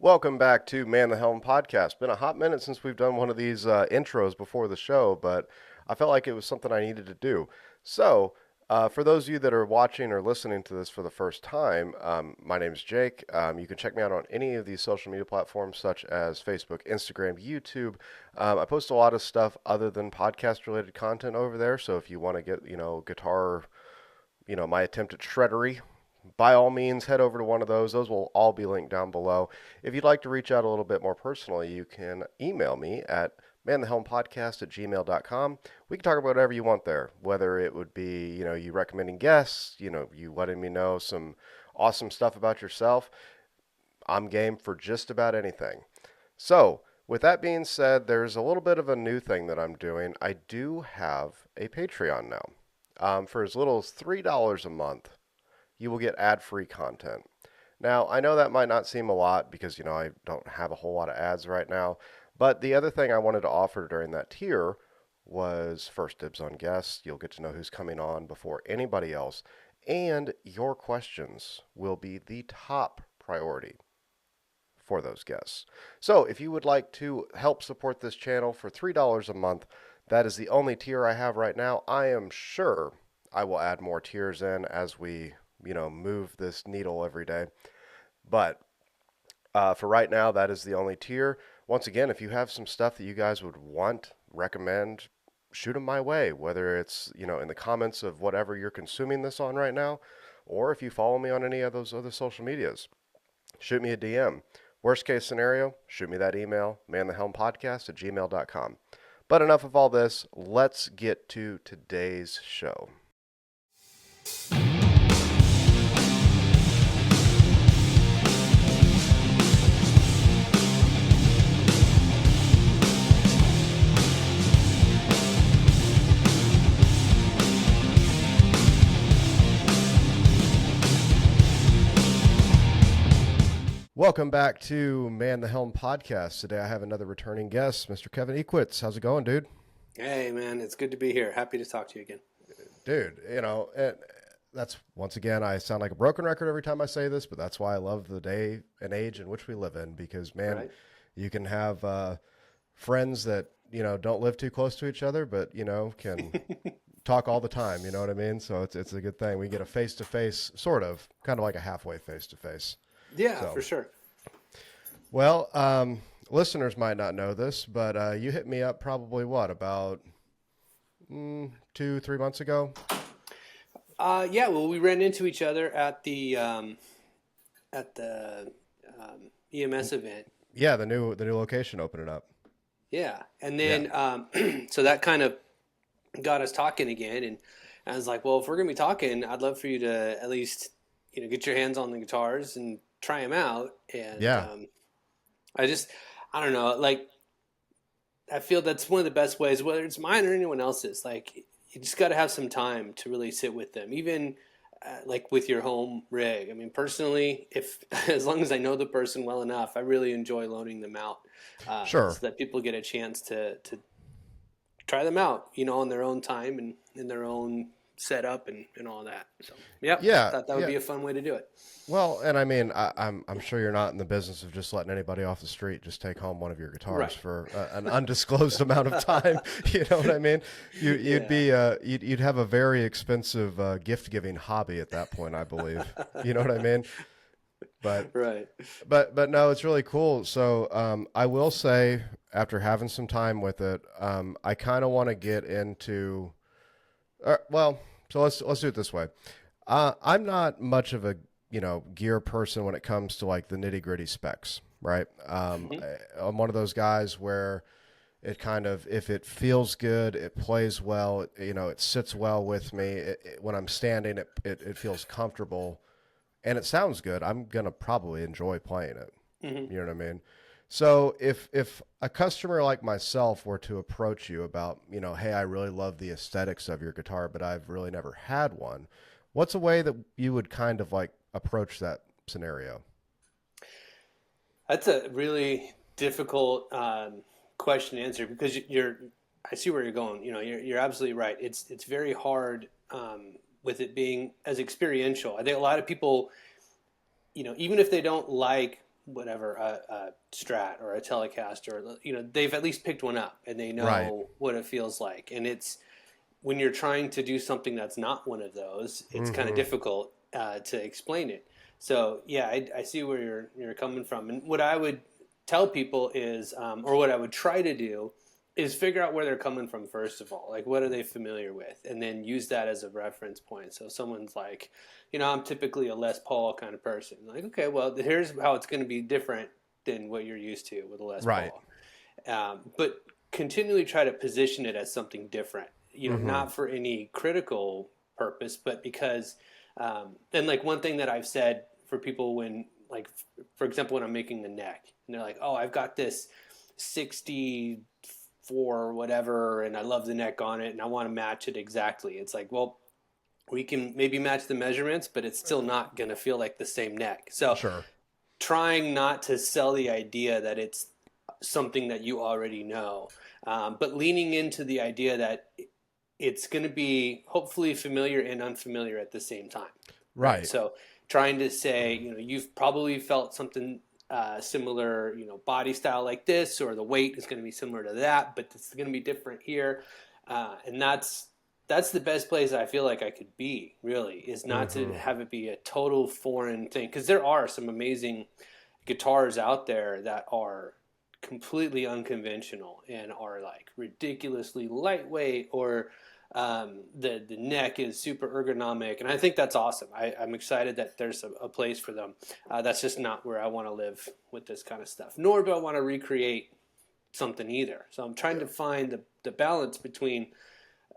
Welcome back to Man the Helm podcast. Been a hot minute since we've done one of these intros before the show, but I felt like it was something I needed to do. For those of you that are watching or listening to this for the first time, my name is Jake. You can check me out on any of these social media platforms such as Facebook, Instagram, YouTube. I post a lot of stuff other than podcast related content over there. So if you want to get, guitar, my attempt at shreddery, by all means, head over to one of those. Those will all be linked down below. If you'd like to reach out a little bit more personally, you can email me at manthehelmpodcast@gmail.com. We can talk about whatever you want there, whether it would be, you recommending guests, you letting me know some awesome stuff about yourself. I'm game for just about anything. So, with that being said, there's a little bit of a new thing that I'm doing. I do have a Patreon now. For as little as $3 a month, you will get ad-free content. Now, I know that might not seem a lot because, I don't have a whole lot of ads right now. But the other thing I wanted to offer during that tier was first dibs on guests. You'll get to know who's coming on before anybody else. And your questions will be the top priority for those guests. So if you would like to help support this channel for $3 a month, that is the only tier I have right now. I am sure I will add more tiers in as we move this needle every day. But for right now, that is the only tier. Once again, if you have some stuff that you guys would recommend, shoot them my way, whether it's, in the comments of whatever you're consuming this on right now, or if you follow me on any of those other social medias, shoot me a DM. Worst case scenario, shoot me that email, manthehelmpodcast@gmail.com. But enough of all this. Let's get to today's show. Welcome back to Man the Helm podcast. Today I have another returning guest, Mr. Kevin Equitz. How's it going, dude? Hey, man, it's good to be here. Happy to talk to you again. Dude, that's, once again, I sound like a broken record every time I say this, but that's why I love the day and age in which we live in, because, man, right. You can have friends that, don't live too close to each other, but, can talk all the time, you know what I mean? So it's a good thing. We get a face-to-face, kind of like a halfway face-to-face. Yeah, for sure. Well, listeners might not know this, but you hit me up probably about 2-3 months ago? Yeah, well, we ran into each other at the EMS event. Yeah, the new location opening up. Yeah, and then so that kind of got us talking again, and I was like, well, if we're gonna be talking, I'd love for you to at least get your hands on the guitars and try them out. And I don't know, like, I feel that's one of the best ways, whether it's mine or anyone else's. Like, you just got to have some time to really sit with them, even like with your home rig. I mean, personally, as long as I know the person well enough, I really enjoy loaning them out, so that people get a chance to try them out, on their own time and in their own setup and all that. So I thought that would be a fun way to do it. Well, and I mean, I'm sure you're not in the business of just letting anybody off the street just take home one of your guitars for an undisclosed amount of time. You know what I mean? You'd have a very expensive gift giving hobby at that point, I believe. You know what I mean? But but no, it's really cool. So I will say, after having some time with it, I kind of want to get into. So let's do it this way. I'm not much of a gear person when it comes to like the nitty gritty specs, right? I'm one of those guys where it kind of, if it feels good, it plays well, it sits well with me. When I'm standing, it feels comfortable, and it sounds good. I'm gonna probably enjoy playing it. You know what I mean? So if a customer like myself were to approach you about, hey, I really love the aesthetics of your guitar, but I've really never had one, what's a way that you would kind of like approach that scenario? That's a really difficult question to answer, because I see where you're going. You're absolutely right. It's very hard with it being as experiential. I think a lot of people, even if they don't like whatever a Strat or a Telecaster, they've at least picked one up and they Right. know what it feels like. And it's when you're trying to do something that's not one of those, it's kind of Mm-hmm. difficult to explain it. So yeah, I see where you're coming from. And what I would tell people is, or what I would try to do, is figure out where they're coming from first of all. Like, what are they familiar with, and then use that as a reference point. So someone's like, I'm typically a Les Paul kind of person. Like, okay, well, here's how it's going to be different than what you're used to with a Les Right. Paul. But continually try to position it as something different. Mm-hmm. Not for any critical purpose, but because, and like one thing that I've said for people when, like, for example, when I'm making the neck, and they're like, "Oh, I've got this 64 or whatever, and I love the neck on it, and I want to match it exactly." It's like, well, we can maybe match the measurements, but it's still not going to feel like the same neck. So Sure. trying not to sell the idea that it's something that you already know, but leaning into the idea that it's going to be hopefully familiar and unfamiliar at the same time, right? Right. So trying to say, you've probably felt something similar, body style like this, or the weight is going to be similar to that, but it's going to be different here, and that's the best place I feel like I could be. Really, is not to Mm-hmm. have it be a total foreign thing, because there are some amazing guitars out there that are completely unconventional and are like ridiculously lightweight, or the neck is super ergonomic, and I think that's awesome. I'm excited that there's a place for them. That's just not where I want to live with this kind of stuff, nor do I want to recreate something either. So I'm trying to find the balance between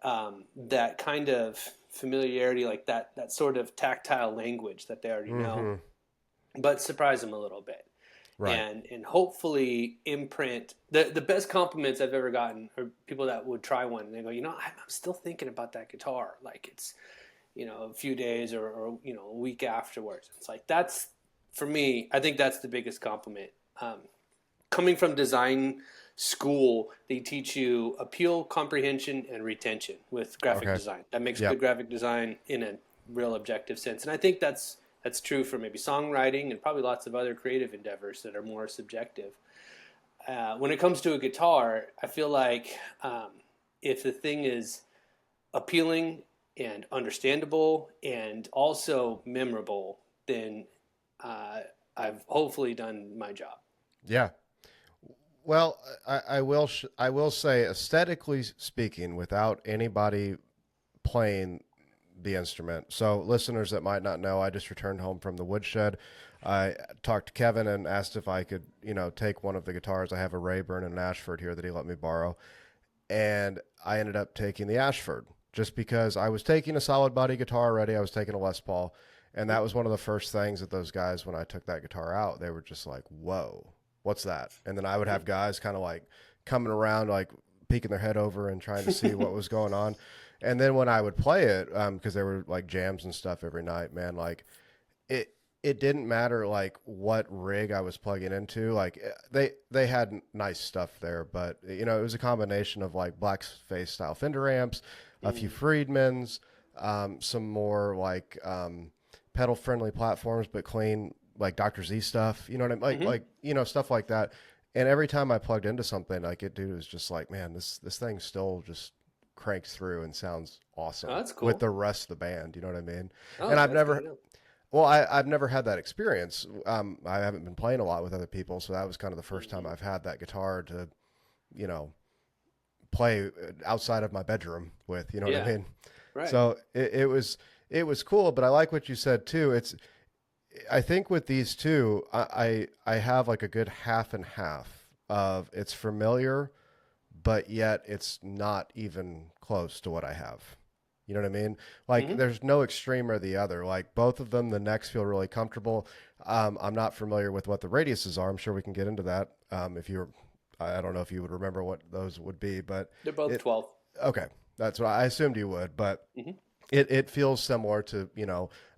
that kind of familiarity, like that sort of tactile language that they already know, Mm-hmm. but surprise them a little bit, Right. and hopefully imprint the best compliments I've ever gotten are people that would try one and they go, I'm still thinking about that guitar, like it's a few days, or a week afterwards. It's like, that's, for me, I think that's the biggest compliment. Coming from design school, they teach you appeal, comprehension, and retention with graphic Okay. design. That makes Yep. good graphic design in a real objective sense, and I think that's true for maybe songwriting and probably lots of other creative endeavors that are more subjective. When it comes to a guitar, I feel like, if the thing is appealing and understandable and also memorable, then I've hopefully done my job. Yeah. Well, I will say, aesthetically speaking, without anybody playing the instrument. So, listeners that might not know, I just returned home from the woodshed. I talked to Kevin and asked if I could, take one of the guitars. I have a Rayburn and an Ashford here that he let me borrow, and I ended up taking the Ashford just because I was taking a solid body guitar already. I was taking a Les Paul, and that was one of the first things that those guys, when I took that guitar out, they were just like, "Whoa, what's that?" And then I would have guys kind of like coming around, like peeking their head over and trying to see what was going on. And then when I would play it, because there were like jams and stuff every night, man, like it it didn't matter like what rig I was plugging into. Like they had nice stuff there, but it was a combination of like blackface style Fender amps, a few Mm. Friedmans, some more like pedal friendly platforms, but clean like Dr. Z stuff. You know what I mean? Like Hmm. stuff like that. And every time I plugged into something, like it was just like, man, this thing still just cranks through and sounds Oh, awesome that's with cool. the rest of the band. You know what I mean? And Oh, I've that's good to never, know. well, I've never had that experience. I haven't been playing a lot with other people, so that was kind of the first time Hmm. I've had that guitar to, you know, play outside of my bedroom with. You know what I Yeah, mean? right. So it was cool, but I like what you said too. I think with these two, I have like a good half and half of it's familiar, but yet it's not even close to what I have. You know what I mean? Like Hmm. there's no extreme or the other. Like both of them, the necks feel really comfortable. I'm not familiar with what the radiuses are. I'm sure we can get into that. If you're, I don't know if you would remember what those would be, but They're both it, 12. okay, that's what I assumed you would. But Hmm. it feels similar to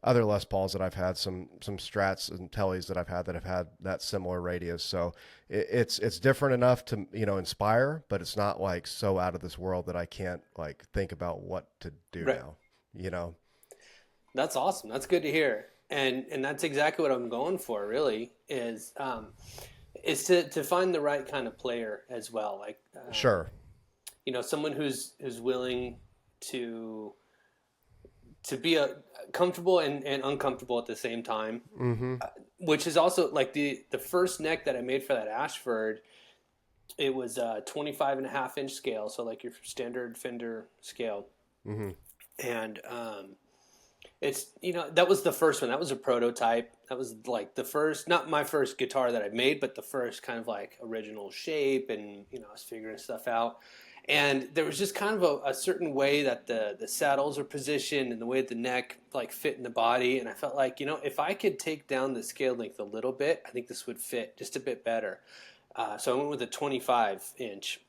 other Les Pauls that I've had, some Strats and Tellys that have had that similar radius. So it's different enough to inspire, but it's not like so out of this world that I can't like think about what to do Right. now. You know, That's awesome. That's good to hear. And that's exactly what I'm going for. Really, is to find the right kind of player as well. Like, Sure. someone who's willing to be comfortable and uncomfortable at the same time. Mm-hmm. Which is also like the first neck that I made for that Ashford. It was a 25 and a half inch scale, so like your standard Fender scale. Mm-hmm. And it's, that was the first one. That was a prototype. That was like the first, not my first guitar that I made, but the first kind of like original shape. And I was figuring stuff out. And there was just kind of a certain way that the saddles are positioned and the way that the neck like fit in the body. And I felt like, if I could take down the scale length a little bit, I think this would fit just a bit better. So I went with a 25 inch,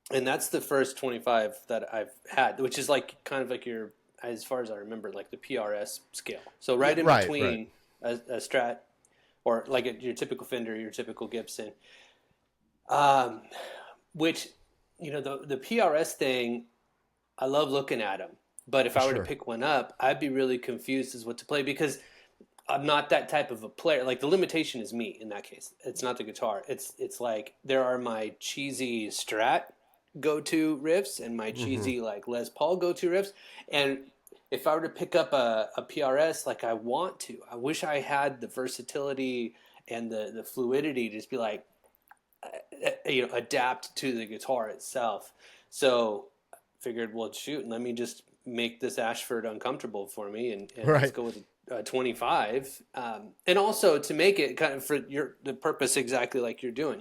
and that's the first 25 that I've had, which is like kind of like your, as far as I remember, like the PRS scale. So Yeah, right in right, right. between a Strat, or like your typical Fender, your typical Gibson. Um, which, the PRS thing, I love looking at them. But if I were to Sure. pick one up, I'd be really confused as what to play, because I'm not that type of a player. Like, the limitation is me in that case. It's not the guitar. It's like there are my cheesy Strat go-to riffs and my Mm-hmm. cheesy like Les Paul go-to riffs. And if I were to pick up a PRS, like I want to, I wish I had the versatility and the fluidity to just be like, adapt to the guitar itself. So figured, well, shoot, let me just make this Ashford uncomfortable for me, and let's Right. go with a 25. And also to make it kind of for the purpose exactly like you're doing,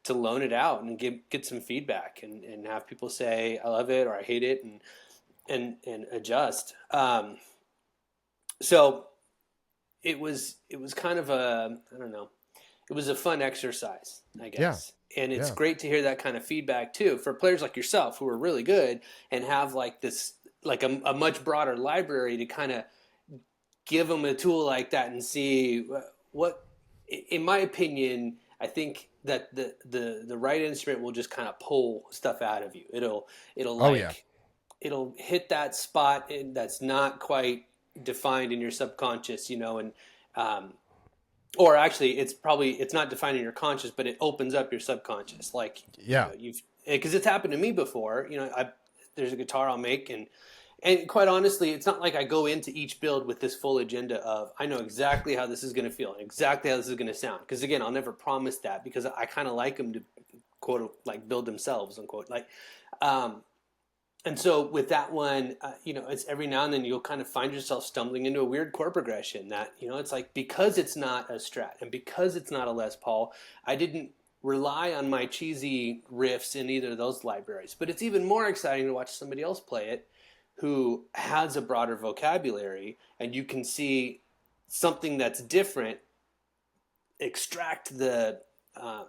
to loan it out and get some feedback, and have people say I love it or I hate it, and adjust. So it was kind of a, I don't know, it was a fun exercise, I Yeah. guess. And it's Yeah. great to hear that kind of feedback too for players like yourself who are really good and have like this, like a much broader library to kind of give them a tool like that and see what, in my opinion, I think that the right instrument will just kind of pull stuff out of you. It'll Oh yeah. like, it'll hit that spot that's not quite defined in your subconscious, and um, or actually it's not defining your conscious, but it opens up your subconscious. Like, Yeah. you've, because it's happened to me before. There's a guitar I'll make, and quite honestly, it's not like I go into each build with this full agenda of I know exactly how this is going to feel and exactly how this is going to sound, because again, I'll never promise that, because I kind of like them to quote like build themselves unquote, like. um and so with that one, it's every now and then you'll kind of find yourself stumbling into a weird chord progression that, it's like, because it's not a Strat and because it's not a Les Paul, I didn't rely on my cheesy riffs in either of those libraries. But it's even more exciting to watch somebody else play it who has a broader vocabulary, and you can see something that's different extract um,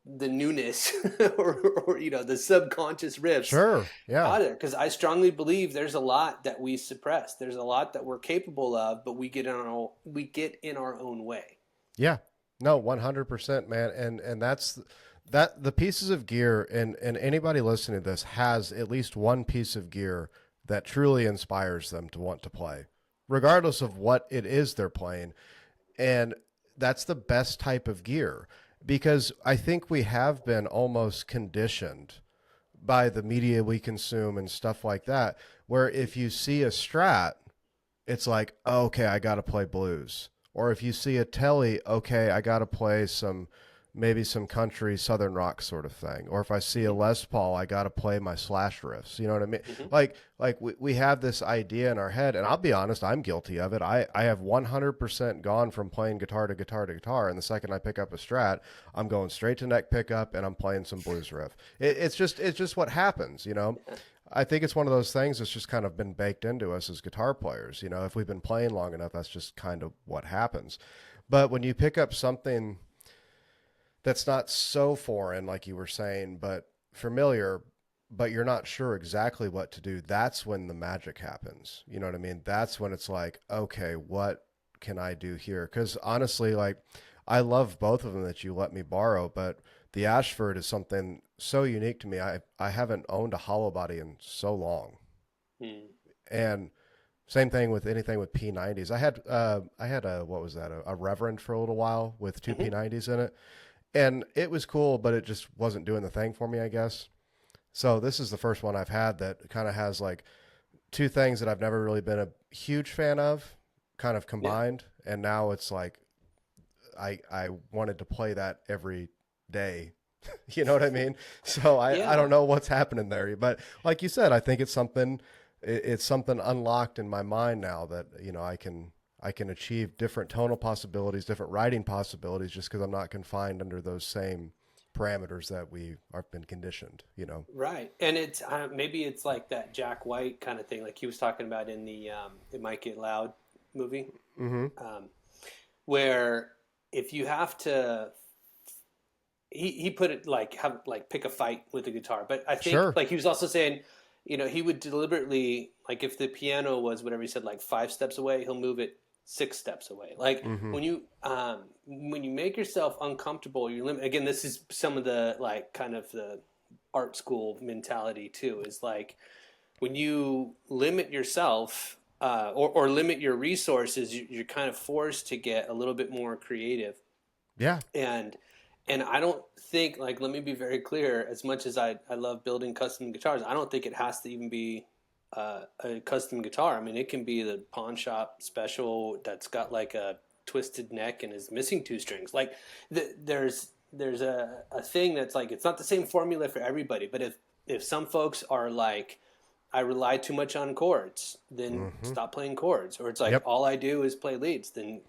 the newness or the subconscious riffs Sure. Yeah. out of there, because I strongly believe there's a lot that we suppress. There's a lot that we're capable of, but we get in our own way. Yeah. No, 100%, man. And that the pieces of gear, and anybody listening to this has at least one piece of gear that truly inspires them to want to play, regardless of what it is they're playing. And that's the best type of gear, because I think we have been almost conditioned by the media we consume and stuff like that, where if you see a Strat, it's like, oh, okay, I got to play blues. Or if you see a Telly, okay, I got to play maybe some country southern rock sort of thing. Or if I see a Les Paul, I got to play my slash riffs. You know what I mean? Mm-hmm. Like we have this idea in our head, and I'll be honest, I'm guilty of it. I have 100% gone from playing guitar to guitar to guitar, and the second I pick up a Strat, I'm going straight to neck pickup and I'm playing some blues riff. It's just what happens, you know. Yeah. I think it's one of those things that's just kind of been baked into us as guitar players. You know, if we've been playing long enough, that's just kind of what happens. But when you pick up something that's not so foreign, like you were saying, but familiar, but you're not sure exactly what to do, that's when the magic happens. You know what I mean? That's when it's like, okay, what can I do here? Because honestly, like, I love both of them that you let me borrow, but the Ashford is something so unique to me. I haven't owned a hollow body in so long. Hmm. And Same thing with anything with P90s. I had a what was that? A Reverend for a little while with two Hmm. P90s in it, and it was cool, but it just wasn't doing the thing for me, I guess. So this is the first one I've had that kind of has like two things that I've never really been a huge fan of, kind of Yeah. combined, and now it's like I wanted to play that every day. You know what I mean? So I Yeah. don't know what's happening there, but like you said, I think it's something unlocked in my mind now that I can achieve different tonal possibilities, different writing possibilities, just because I'm not confined under those same parameters that we have been conditioned. You know? Right. And it's maybe it's like that Jack White kind of thing, like he was talking about in the It Might Get Loud movie, Mm-hmm. um, where if you have to, he put it like have like pick a fight with the guitar. But I think Sure. like he was also saying, he would deliberately like if the piano was whatever he said like 5 steps away, he'll move it 6 steps away. Like Mm-hmm. when you make yourself uncomfortable, you limit. Again, this is some of the like kind of the art school mentality too. Is like when you limit yourself. Or limit your resources, you're kind of forced to get a little bit more creative Yeah. and I don't think like let me be very clear. As much as I love building custom guitars, I don't think it has to even be a custom guitar. I mean, it can be the pawn shop special that's got like a twisted neck and is missing 2 strings. Like there's a thing that's like it's not the same formula for everybody. But if some folks are like I rely too much on chords, then Mm-hmm. stop playing chords. Or it's like Yep. all I do is play leads, then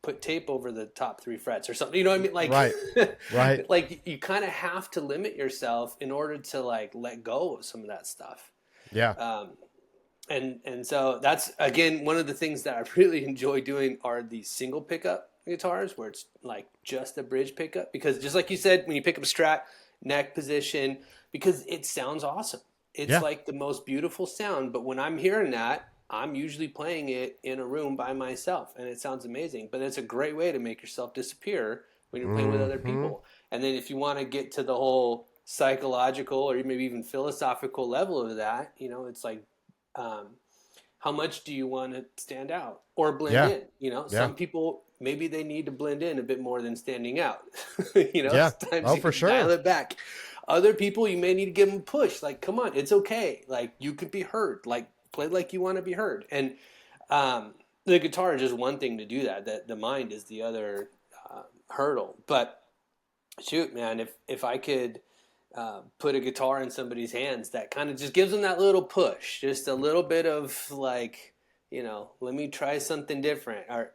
put tape over the top 3 frets or something. You know what I mean? Like, Right. Right. like you kind of have to limit yourself in order to like let go of some of that stuff. Yeah. Um, and so that's again one of the things that I really enjoy doing are these single pickup guitars where it's like just a bridge pickup because just like you said, when you pick up a Strat, neck position, because it sounds awesome. It's Yeah. like the most beautiful sound. But when I'm hearing that, I'm usually playing it in a room by myself, and it sounds amazing. But it's a great way to make yourself disappear when you're playing with other Mm-hmm. people. And then if you want to get to the whole psychological or maybe even philosophical level of that, it's like um, how much do you want to stand out or blend Yeah. in? Yeah. Some people maybe they need to blend in a bit more than standing out. Yeah. Sometimes Oh, you for can dial sure. it back. Other people you may need to give them a push. Like, come on, it's okay. Like you could be heard. Like play like you want to be heard. And um, the guitar is just one thing to do that. That the mind is the other hurdle. But shoot, man, if I could put a guitar in somebody's hands, that kind of just gives them that little push, just a little bit of like, let me try something different, or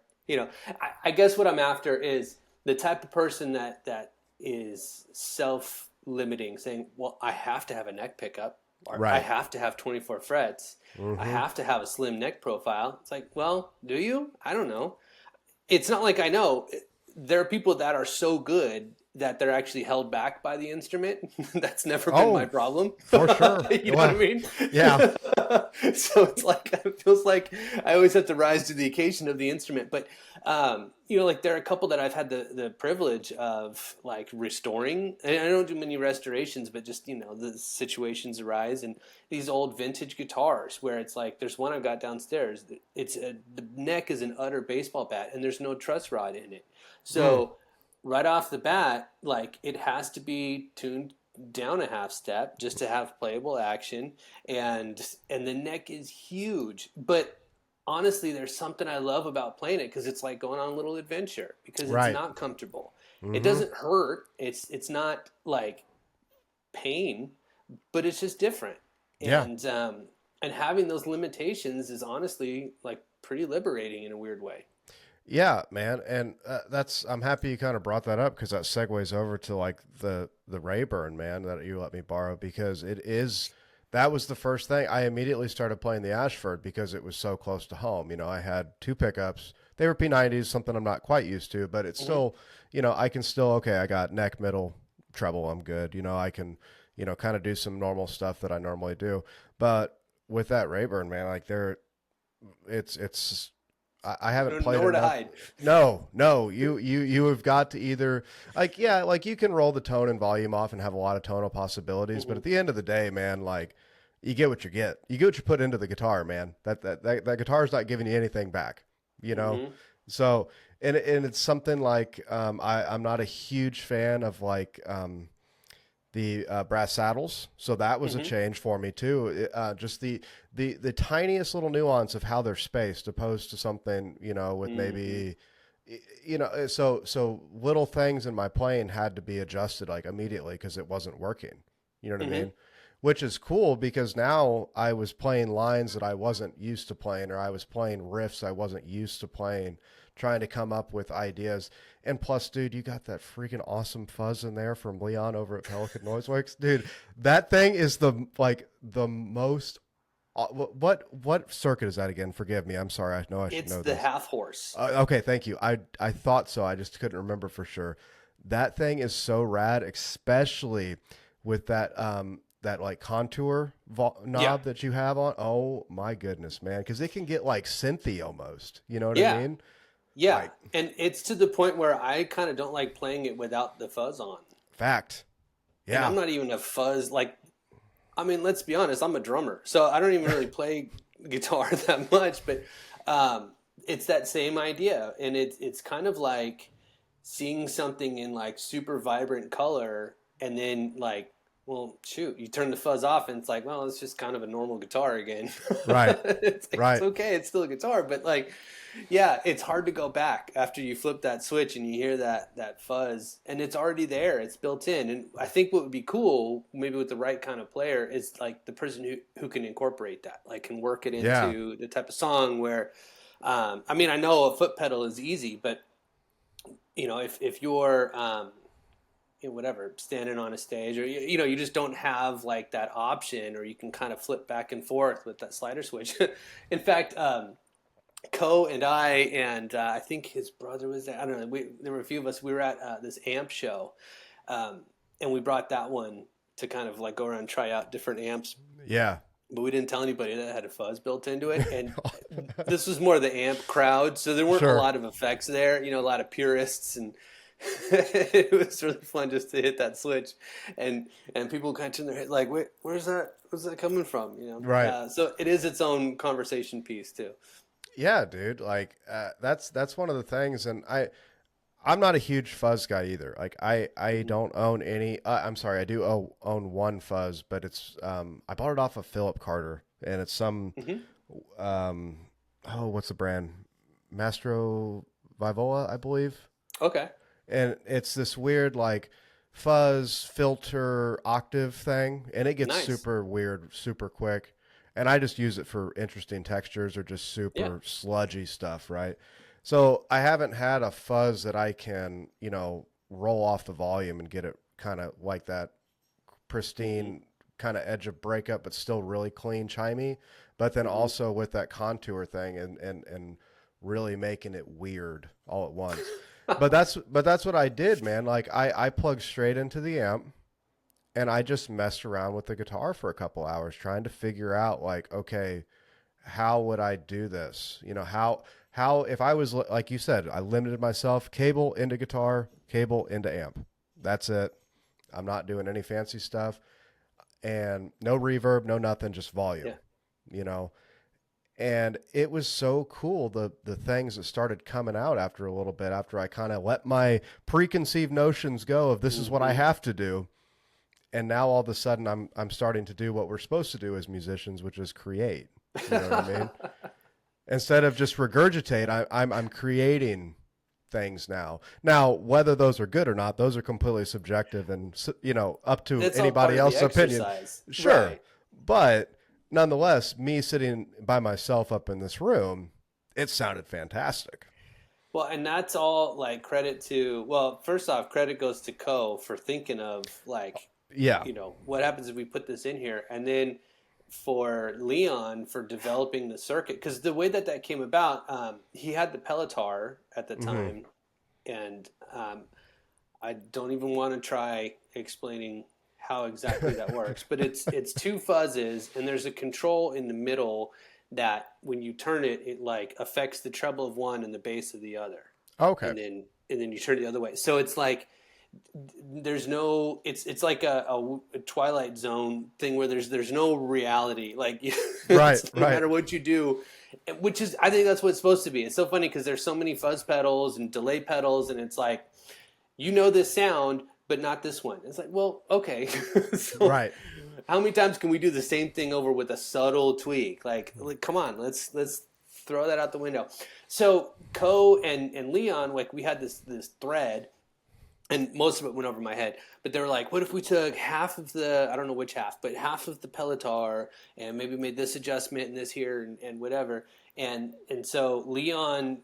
I guess what I'm after is the type of person that is self-limiting, saying, well, I have to have a neck pickup, or I Right. have to have 24 frets, I Mm-hmm. have to have a slim neck profile. It's like, well, do you? I don't know. It's not like I know. There are people that are so good that they're actually held back by the instrument. That's never been my Oh, problem. for sure. You know what I Well, mean? yeah. So it's like it feels like I always have to rise to the occasion of the instrument. But like there are a couple that I've had the privilege of like restoring. And I don't do many restorations, but just the situations arise and these old vintage guitars where it's like there's one I've got downstairs. The neck is an utter baseball bat and there's no truss rod in it. Mm. So right off the bat, like it has to be tuned down a half step just to have playable action, and the neck is huge. But honestly, there's something I love about playing it because it's like going on a little adventure because it's Right. not comfortable. It Mm-hmm. doesn't hurt. It's not like pain, but it's just different. Yeah. And having those limitations is honestly like pretty liberating in a weird way. Yeah, man, and that's I'm happy you kind of brought that up because that segues over to like the Rayburn, man, that you let me borrow because it is that was the first thing I immediately started playing the Ashford because it was so close to home. I had two pickups. They were P90s, something I'm not quite used to, but it's Mm-hmm. still, I can still okay, I got neck, middle, treble, I'm good. I can, kind of do some normal stuff that I normally do. But with that Rayburn, man, like it's I haven't played Nowhere to enough. hide. No, no, you have got to either like like you can roll the tone and volume off and have a lot of tonal possibilities, but Mm-hmm. at the end of the day, man, like you get what you get. You get what you put into the guitar, man. That guitar's not giving you anything back, you know? Hmm. So, and it's something like, I'm not a huge fan of like, the brass saddles. So that was a Hmm. change for me too. Just the tiniest little nuance of how they're spaced opposed to something, with Hmm. maybe, so little things in my playing had to be adjusted like immediately because it wasn't working. You know what I Hmm. mean? Which is cool because now I was playing lines that I wasn't used to playing, or I was playing riffs I wasn't used to playing, trying to come up with ideas. And plus, dude, you got that freaking awesome fuzz in there from Leon over at Pelican Noiseworks, dude. That thing is the most. What circuit is that again? Forgive me. I'm sorry. I know I should It's know the this. half horse. Okay, thank you. I thought so. I just couldn't remember for sure. That thing is so rad, especially with that like contour Yeah. knob that you have on. Oh my goodness, man! Because it can get like synthy almost. You know what I Yeah. mean? Yeah. Like And it's to the point where I kind of don't like playing it without the fuzz on. fact. And I'm Yeah. not even a fuzz like, I mean, let's be honest, I'm a drummer. So I don't even really play guitar that much, but um it's that same idea. And it's kind of like seeing something in like super vibrant color and then like, well, shoot, you turn the fuzz off and it's like, well, it's just kind of a normal guitar again. Right. It's like, it's Right. okay, it's still a guitar, but like, yeah, it's hard to go back after you flip that switch and you hear that fuzz, and it's already there, it's built in. And I think what would be cool, maybe with the right kind of player, is like the person who can incorporate that, like can work it Yeah. into the type of song where, I mean, I know a foot pedal is easy, but if you're whatever, standing on a stage, or you just don't have like that option, or you can kind of flip back and forth with that slider switch. In fact, Co and I think his brother was there. I don't know. There were a few of us. We were at this amp show, um, and we brought that one to kind of like go around and try out different amps. Yeah. But we didn't tell anybody that had a fuzz built into it. And this was more the amp crowd, so there weren't a Sure. lot of effects there. A lot of purists, and it was really fun just to hit that switch, and people kind of turn their head like, "Wait, where's that? Where's that coming from?" Right. So it is its own conversation piece too. Yeah, dude. Like that's one of the things, and I'm not a huge fuzz guy either. Like I Hmm. don't own any. I'm sorry, I do own one fuzz, but it's I bought it off of Philip Carter, and it's some Hmm. um what's the brand? Mastro Vivola, I believe, Okay. and it's this weird like fuzz filter octave thing, and it gets Nice. super weird super quick. And I just use it for interesting textures or just Yeah. super sludgy stuff, right? So I haven't had a fuzz that I can, roll off the volume and get it kind of like that Hmm. pristine kind of edge of breakup, but still really clean, chimey. But then Hmm. also with that contour thing and really making it weird all at once. But that's what I did, man. Like I plugged straight into the amp and I just messed around with the guitar for a couple hours trying to figure out like, okay, how would I do this? How if I was like you said, I limited myself cable into guitar, cable into amp. That's it. I'm not doing any fancy stuff and no reverb, no nothing, just volume, Yeah. you know. And it was so cool the things that started coming out after a little bit after I kind of let my preconceived notions go of this is what I Hmm. have to do. And now all of a sudden I'm starting to do what we're supposed to do as musicians, which is create. You know what I mean? Instead of just regurgitate, I'm creating things now. Now, whether those are good or not, those are completely subjective and up to It's all part anybody of the else's opinion. exercise, Sure, right? but nonetheless, me sitting by myself up in this room, it sounded fantastic. Well, and that's all like credit to. Well, first off, credit goes to Co for thinking of like, Yeah. what happens if we put this in here, and then for Leon for developing the circuit, because the way that came about, he had the Pelotar at the Hmm. time, and I don't even want to try explaining how exactly that works, but it's two fuzzes, and there's a control in the middle that when you turn it, it like affects the treble of one and the bass of the other, Okay. and then you turn it the other way. So it's like there's no, it's like a Twilight Zone thing where there's no reality. Like Right, no right. matter what you do, which is, I think that's what it's supposed to be. It's so funny because there's so many fuzz pedals and delay pedals, and it's like, this sound, but not this one. It's like, well, okay. So Right. how many times can we do the same thing over with a subtle tweak? Like come on, let's throw that out the window. So Co and Leon, like we had this thread, and most of it went over my head. But they were like, what if we took half of the, I don't know which half, but half of the Pelotar and maybe made this adjustment and this here and whatever. And so Leon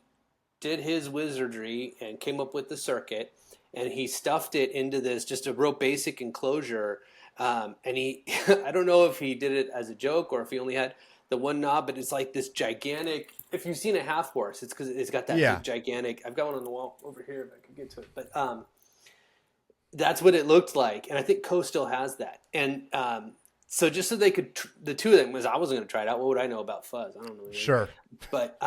did his wizardry and came up with the circuit, and he stuffed it into this just a real basic enclosure. And he, I don't know if he did it as a joke or if he only had the one knob, but it's like this gigantic. If you've seen a half horse, it's because it's got that Yeah. big gigantic. I've got one on the wall over here if I could get to it, but that's what it looked like, and I think Co still has that. And so just so they could, the two of them, was I wasn't going to try it out. What would I know about fuzz? I don't know anything. Sure. But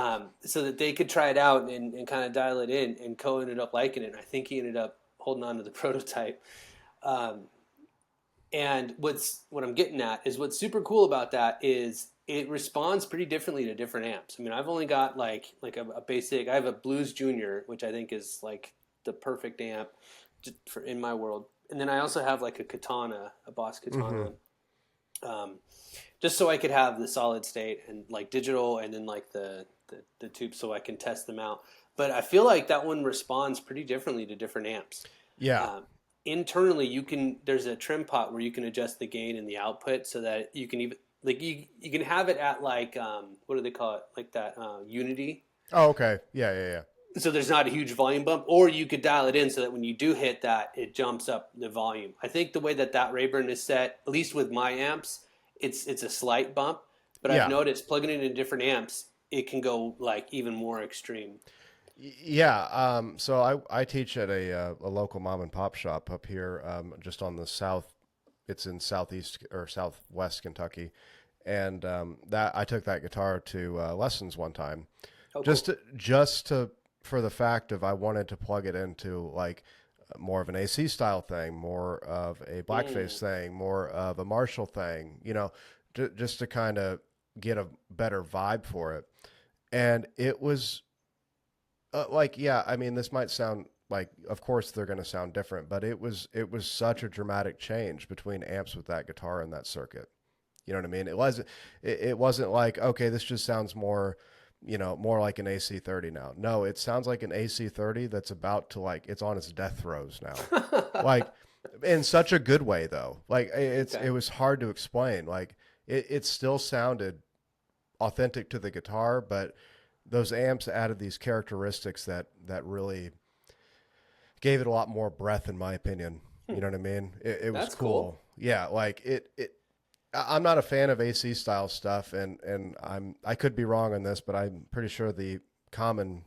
so that they could try it out and kind of dial it in, and Co ended up liking it. And I think he ended up holding on to the prototype. And what I'm getting at is what's super cool about that is it responds pretty differently to different amps. I mean, I've only got like a basic. I have a Blues Junior, which I think is like the perfect amp for in my world. And then I also have like a Katana, a Boss Katana, just so I could have the solid state and like digital, and then like the tube, so I can test them out. But I feel like that one responds pretty differently to different amps. Yeah. Internally, there's a trim pot where you can adjust the gain and the output so that you can even like you can have it at like what do they call it, like that unity. Oh, okay. Yeah, yeah, yeah. So there's not a huge volume bump, or you could dial it in so that when you do hit that, it jumps up the volume. I think the way that Rayburn is set, at least with my amps, it's a slight bump, but I've Yeah. noticed plugging it in different amps, it can go like even more extreme. Yeah. So I teach at a local mom and pop shop up here, just on the south. It's in southeast or southwest Kentucky, and that I took that guitar to lessons one time, Oh, just cool. to for the fact of I wanted to plug it into like more of an AC style thing, more of a blackface Mm. thing, more of a Marshall thing, just to kind of get a better vibe for it. And it was like, yeah, I mean, this might sound like, of course they're going to sound different, but it was such a dramatic change between amps with that guitar and that circuit. You know what I mean? It wasn't like, okay, this just sounds more, more like an AC30 now. No, it sounds like an AC30 that's about to, like, it's on its death throes now. Like, in such a good way though. Like, it Okay. was hard to explain. Like, it still sounded authentic to the guitar, but those amps added these characteristics that really gave it a lot more breath, in my opinion. You know what I mean? It was That's cool. cool. Yeah, like I'm not a fan of AC style stuff, and I could be wrong on this, but I'm pretty sure the common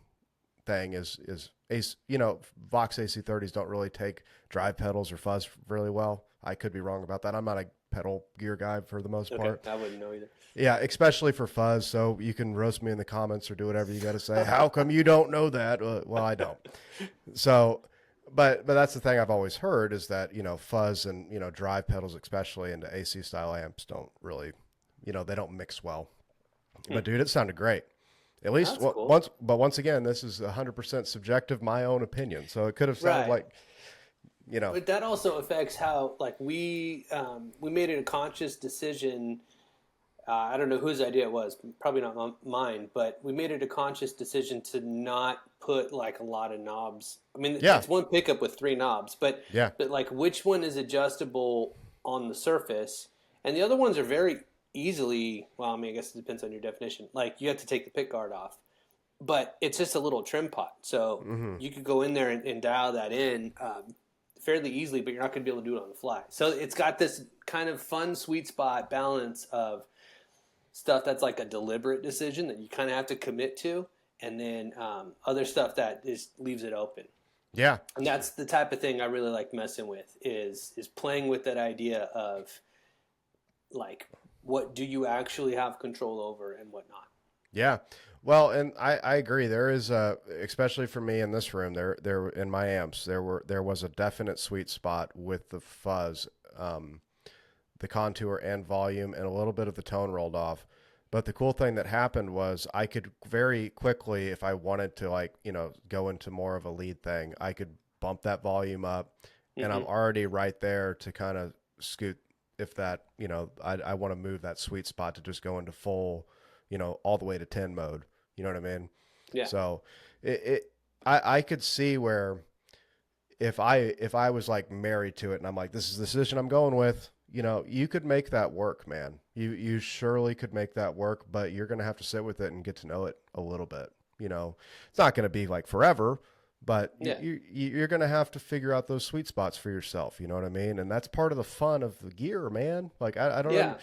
thing is AC. Vox AC30s don't really take drive pedals or fuzz really well. I could be wrong about that. I'm not a pedal gear guy for the most Okay, part. I wouldn't know either. Yeah, especially for fuzz. So you can roast me in the comments or do whatever you got to say. How come you don't know that? Well, I don't. So, but that's the thing I've always heard is that fuzz and drive pedals, especially into AC style amps, don't really, they don't mix well. But dude, it sounded great. At least That's cool. once. But once again, this is 100% subjective, my own opinion. So it could have sounded Right. like, you know, But that also affects how like we made it a conscious decision. I don't know whose idea it was, probably not mine, but we made it a conscious decision to not put like a lot of knobs. I mean, yeah, it's one pickup with three knobs, but yeah, like which one is adjustable on the surface, and the other ones are very easily. Well, I mean, I guess it depends on your definition. Like you have to take the pick guard off, but it's just a little trim pot, so hmm, you could go in there and dial that in fairly easily, but you're not going to be able to do it on the fly. So it's got this kind of fun sweet spot balance of stuff that's like a deliberate decision that you kind of have to commit to, and then other stuff that just leaves it open. yeah, And that's the type of thing I really like messing with is playing with that idea of like what do you actually have control over and what not. yeah. Well, and I agree. There is especially for me in this room, there in my amps, there was a definite sweet spot with the fuzz, the contour and volume, and a little bit of the tone rolled off. But the cool thing that happened was I could very quickly, if I wanted to, like, go into more of a lead thing, I could bump that volume up, and I'm Hmm. already right there to kind of scoot if that, I want to move that sweet spot to just go into full, all the way to 10 mode. You know what I mean? Yeah. So I could see where if I was like married to it and I'm like, this is the decision I'm going with, you could make that work, man. You surely could make that work, but you're gonna have to sit with it and get to know it a little bit. It's not gonna be like forever, but Yeah. you're gonna have to figure out those sweet spots for yourself. You know what I mean? And that's part of the fun of the gear, man. Like I don't know. Yeah.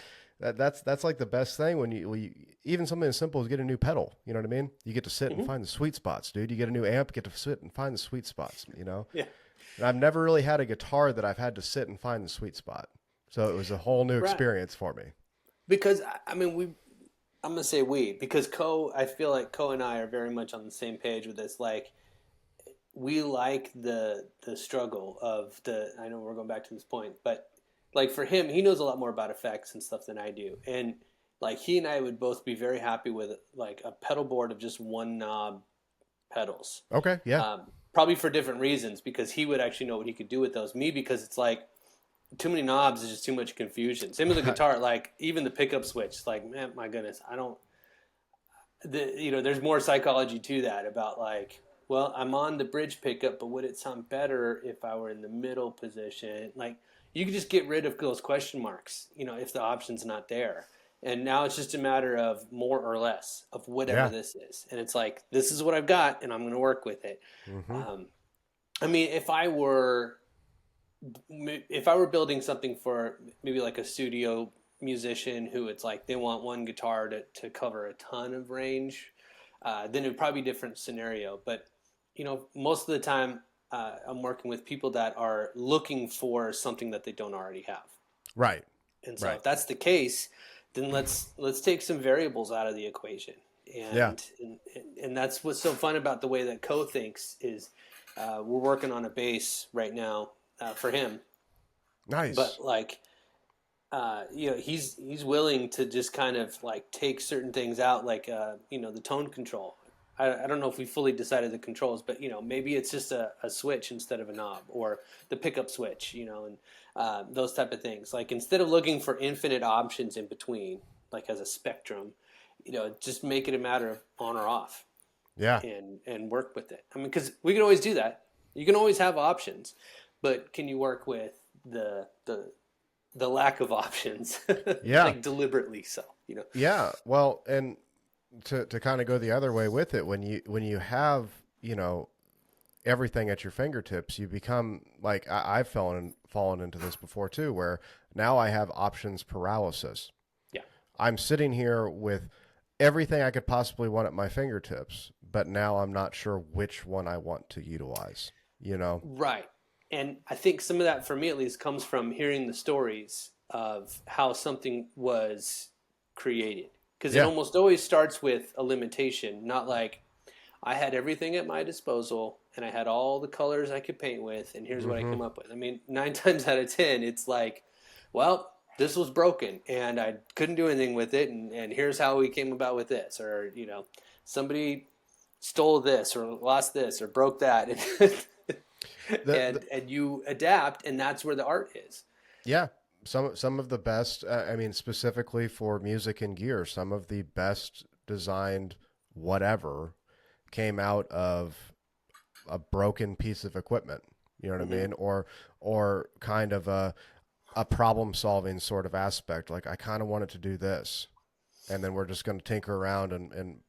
That's like the best thing when you even something as simple as get a new pedal. You know what I mean? You get to sit and Hmm. find the sweet spots, dude. You get a new amp, get to sit and find the sweet spots. Yeah. And I've never really had a guitar that I've had to sit and find the sweet spot. So it was a whole new Right. experience for me. Because I mean, I'm gonna say we because I feel like Co and I are very much on the same page with this. Like, we like the struggle of the. I know we're going back to this point, but like for him, he knows a lot more about effects and stuff than I do, and like he and I would both be very happy with like a pedal board of just one knob pedals. Okay, yeah. Probably for different reasons because he would actually know what he could do with those. Me because it's like too many knobs is just too much confusion. Same with the guitar, like even the pickup switch. Like, man, my goodness, I don't. There's more psychology to that about like, well, I'm on the bridge pickup, but would it sound better if I were in the middle position? Like, you could just get rid of those question marks, if the option's not there. And now it's just a matter of more or less of whatever Yeah. this is. And it's like, this is what I've got, and I'm going to work with it. Hmm. Um, I mean, if I were building something for maybe like a studio musician who it's like they want one guitar to cover a ton of range, then it would probably be a different scenario. But most of the time, I'm working with people that are looking for something that they don't already have. Right. And so Right. if that's the case, then let's take some variables out of the equation. Yeah. And that's what's so fun about the way that Co thinks is we're working on a bass right now for him, Nice. but like he's willing to just kind of like take certain things out, like the tone control. I don't know if we fully decided the controls, but maybe it's just a switch instead of a knob, or the pickup switch, and those type of things. Like instead of looking for infinite options in between, like as a spectrum, just make it a matter of on or off, Yeah. and work with it. I mean, because we can always do that. You can always have options, but can you work with the lack of options, Yeah. like deliberately so. Yeah. Well, and to kind of go the other way with it, when you have, you know, everything at your fingertips, you become like I've fallen into this before too, where now I have options paralysis. Yeah. I'm sitting here with everything I could possibly want at my fingertips, but now I'm not sure which one I want to utilize, you know? Right. And I think some of that, for me at least, comes from hearing the stories of how something was created. Because it Yeah. almost always starts with a limitation, not like I had everything at my disposal and I had all the colors I could paint with, and here's what I Hmm. came up with. I mean, 9 times out of 10, it's like, well, this was broken and I couldn't do anything with it, and here's how we came about with this. Or, somebody stole this or lost this or broke that. The, And you adapt, and that's where the art is. yeah. Some of the best, I mean, specifically for music and gear, some of the best designed whatever came out of a broken piece of equipment. You know what I Mm-hmm. mean? Or kind of a problem solving sort of aspect. Like I kind of wanted to do this, and then we're just going to tinker around and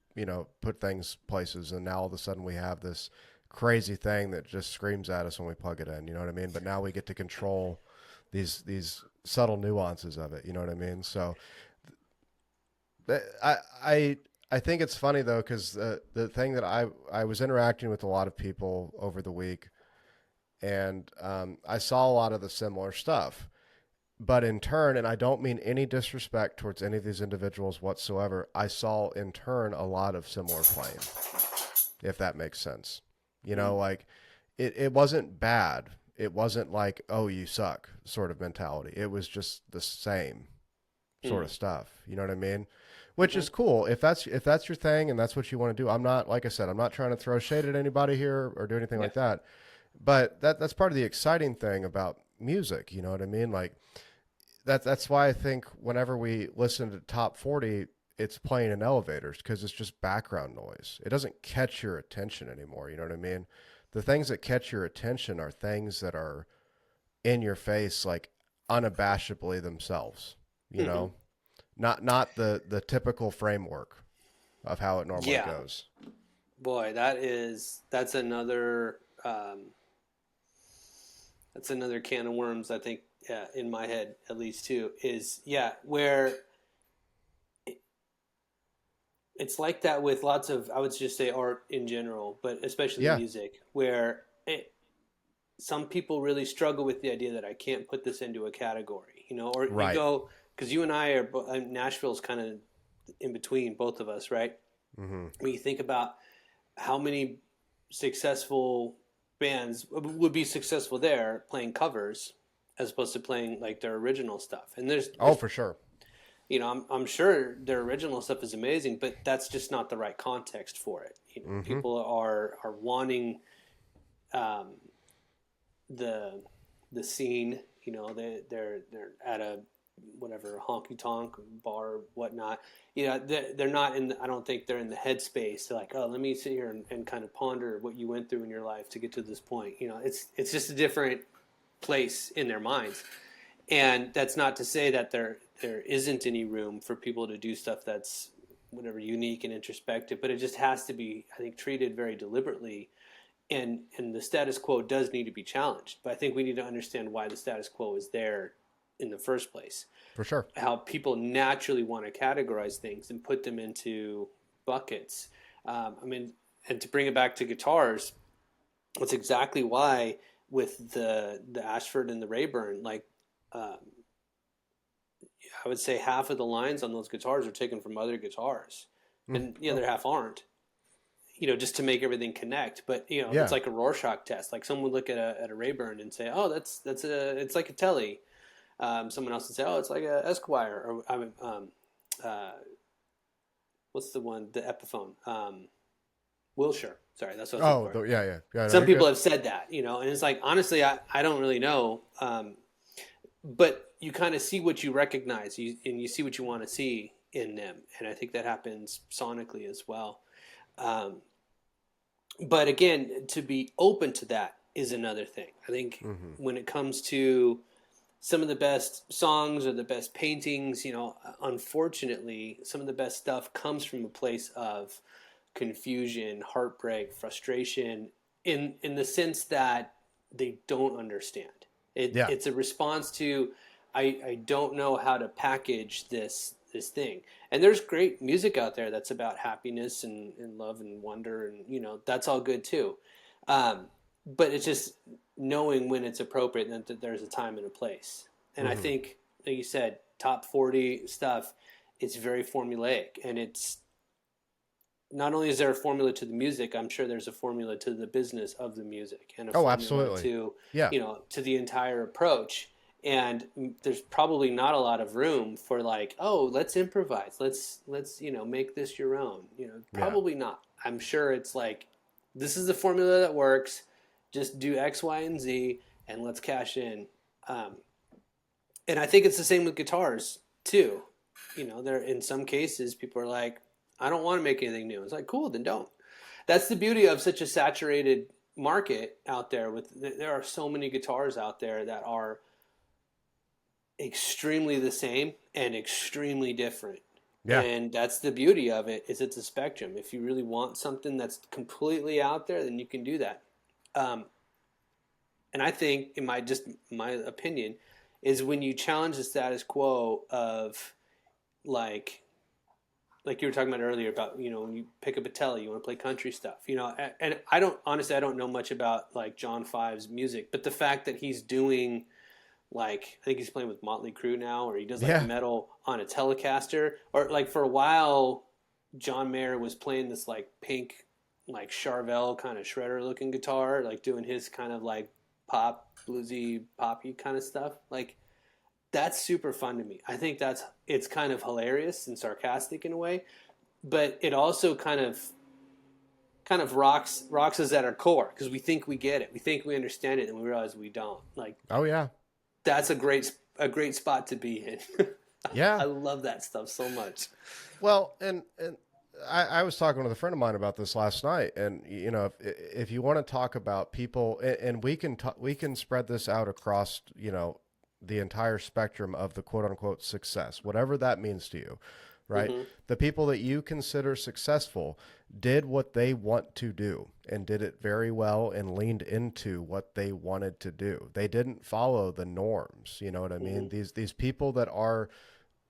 put things places, and now all of a sudden we have this crazy thing that just screams at us when we plug it in. You know what I mean? But now we get to control these subtle nuances of it. You know what I mean? So I think it's funny though, because the thing that I was interacting with a lot of people over the week, and I saw a lot of the similar stuff. But in turn, and I don't mean any disrespect towards any of these individuals whatsoever, I saw in turn a lot of similar playing, if that makes sense. You know, Mm. like it wasn't bad. It wasn't like, oh, you suck sort of mentality. It was just the same sort of Mm. stuff. You know what I mean? Which Hmm. is cool. If that's your thing and that's what you want to do. I'm not, like I said, I'm not trying to throw shade at anybody here or do anything Yeah. like that. But that's part of the exciting thing about music, you know what I mean? Like that's why I think whenever we listen to top 40, it's playing in elevators because it's just background noise. It doesn't catch your attention anymore, you know what I mean? The things that catch your attention are things that are in your face like unabashedly themselves, you Hmm. know? Not the typical framework of how it normally Yeah. goes. Boy, that's another can of worms. I think, in my head at least too, is yeah, where it's like that with lots of, I would just say, art in general, but especially Yeah, music, where some people really struggle with the idea that I can't put this into a category, or you right. go, because you and I are, Nashville's kind of in between both of us, right? Mm-hmm. When you think about how many successful bands would be successful there playing covers as opposed to playing like their original stuff. And Oh, there's for sure. I'm sure their original stuff is amazing, but that's just not the right context for it. Mm-hmm. People are wanting um, the the scene. They're at a whatever honky tonk bar, whatnot. They're not in. I don't think they're in the headspace to like, oh, let me sit here and kind of ponder what you went through in your life to get to this point. It's just a different place in their minds. And that's not to say that there isn't any room for people to do stuff that's whatever unique and introspective, but it just has to be, I think, treated very deliberately. And the status quo does need to be challenged. But I think we need to understand why the status quo is there in the first place. For sure. How people naturally want to categorize things and put them into buckets. I mean, and to bring it back to guitars, that's exactly why with the Ashford and the Rayburn, like um, I would say half of the lines on those guitars are taken from other guitars, Mm. and the Oh, other half aren't. Just to make everything connect. But it's yeah. like a Rorschach test. Like someone would look at a Rayburn and say, "Oh, it's like a Telly." Someone else would say, "Oh, it's like a Esquire," or I mean, uh, what's the one, the Epiphone? Wilshire. Sorry, that's what I was looking Oh, for. yeah, yeah. Yeah, no, Some you're people good. have said that, and it's like honestly, I don't really know. But you kind of see what you recognize, and you see what you want to see in them, and I think that happens sonically as well. Um, but again, to be open to that is another thing. I think Mm-hmm. when it comes to some of the best songs or the best paintings, unfortunately, some of the best stuff comes from a place of confusion, heartbreak, frustration, in the sense that they don't understand. Yeah. It's a response to I don't know how to package this thing. And there's great music out there that's about happiness and love and wonder, and that's all good too. Um, but it's just knowing when it's appropriate and that there's a time and a place. And I Mm-hmm. think, like you said, top 40 stuff, it's very formulaic, and it's not only is there a formula to the music, I'm sure there's a formula to the business of the music, and a Oh, formula absolutely. to, Yeah. to the entire approach. And there's probably not a lot of room for like, oh, let's improvise. Let's make this your own. Yeah. Probably not. I'm sure it's like, this is the formula that works. Just do X, Y, and Z, and let's cash in. Um, and I think it's the same with guitars too. There in some cases people are like, I don't want to make anything new. It's like, cool, then don't. That's the beauty of such a saturated market out there. There are so many guitars out there that are extremely the same and extremely different. Yeah. And that's the beauty of it, is it's a spectrum. If you really want something that's completely out there, then you can do that. Um, and I think, in my opinion, is when you challenge the status quo of like you were talking about earlier about when you pick up a telly, you want to play country stuff, and I don't know much about like John Five's music, but the fact that he's doing like I think he's playing with Motley Crue now, or he does like Yeah. metal on a Telecaster, or like for a while, John Mayer was playing this like pink, like Charvel kind of shredder looking guitar, like doing his kind of like pop bluesy poppy kind of stuff. Like that's super fun to me. I think it's kind of hilarious and sarcastic in a way, but it also kind of rocks us at our core because we think we get it, we think we understand it, and we realize we don't. Like Oh yeah. that's a great spot to be in. Yeah. I love that stuff so much. Well, and I was talking with a friend of mine about this last night, and if you want to talk about people, and we can spread this out across the entire spectrum of the quote unquote success, whatever that means to you, right? Mm-hmm. The people that you consider successful did what they want to do and did it very well and leaned into what they wanted to do. They didn't follow the norms. You know what I mean? Mm-hmm. These people that are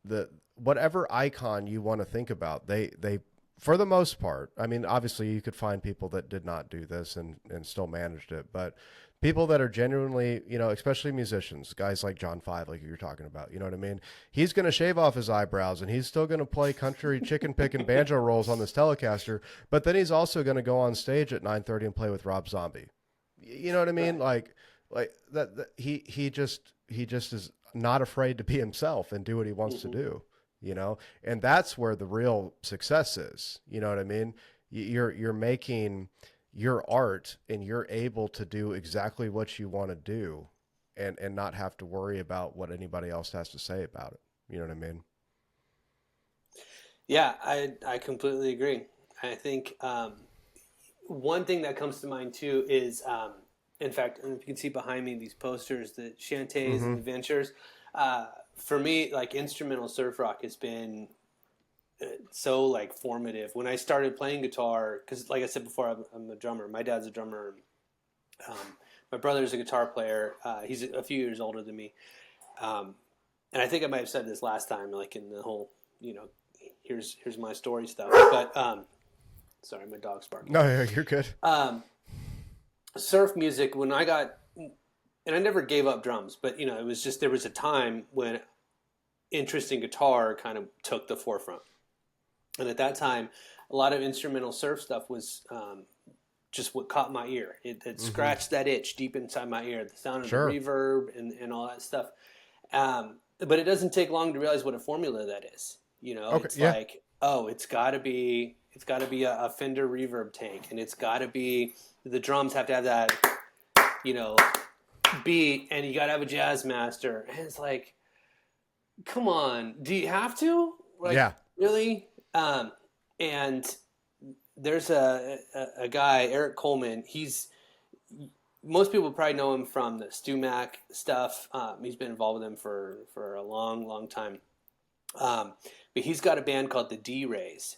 the whatever icon you want to think about, they for the most part, I mean, obviously you could find people that did not do this and still managed it, but people that are genuinely, especially musicians, guys like John Five, like you were talking about, you know what I mean? He's going to shave off his eyebrows and he's still going to play country chicken pick and banjo rolls on this Telecaster, but then he's also going to go on stage at 9:30 and play with Rob Zombie. You know what I mean? Right. Like that he just is not afraid to be himself and do what he wants to Mm-hmm. do, and that's where the real success is. You know what I mean? You're making your art and you're able to do exactly what you want to do and not have to worry about what anybody else has to say about it. You know what I mean? Yeah, I completely agree. I think one thing that comes to mind too is, in fact, and if you can see behind me these posters, the Shantays and Mm-hmm. Adventures. For me, like instrumental surf rock has been so like formative. When I started playing guitar, because like I said before, I'm a drummer. My dad's a drummer. Um, my brother's a guitar player. He's a few years older than me. Um, and I think I might have said this last time, like in the whole, here's my story stuff. But sorry, my dog's barking. No, yeah, you're good. Um, Surf music, when I got, and I never gave up drums, but it was just there was a time when interest in guitar kind of took the forefront, and at that time, a lot of instrumental surf stuff was just what caught my ear. It Mm-hmm. scratched that itch deep inside my ear, the sound of the Sure. reverb and all that stuff. But it doesn't take long to realize what a formula that is. Okay. It's Yeah. like, oh, it's got to be a Fender reverb tank, and it's got to be the drums have to have that, you know, beat, and you got to have a jazz master. And it's like, come on, do you have to? Like, Yeah. really? And there's a guy, Eric Coleman. Most people probably know him from the Stu Mac stuff. He's been involved with them for a long, long time. But he's got a band called the D Rays,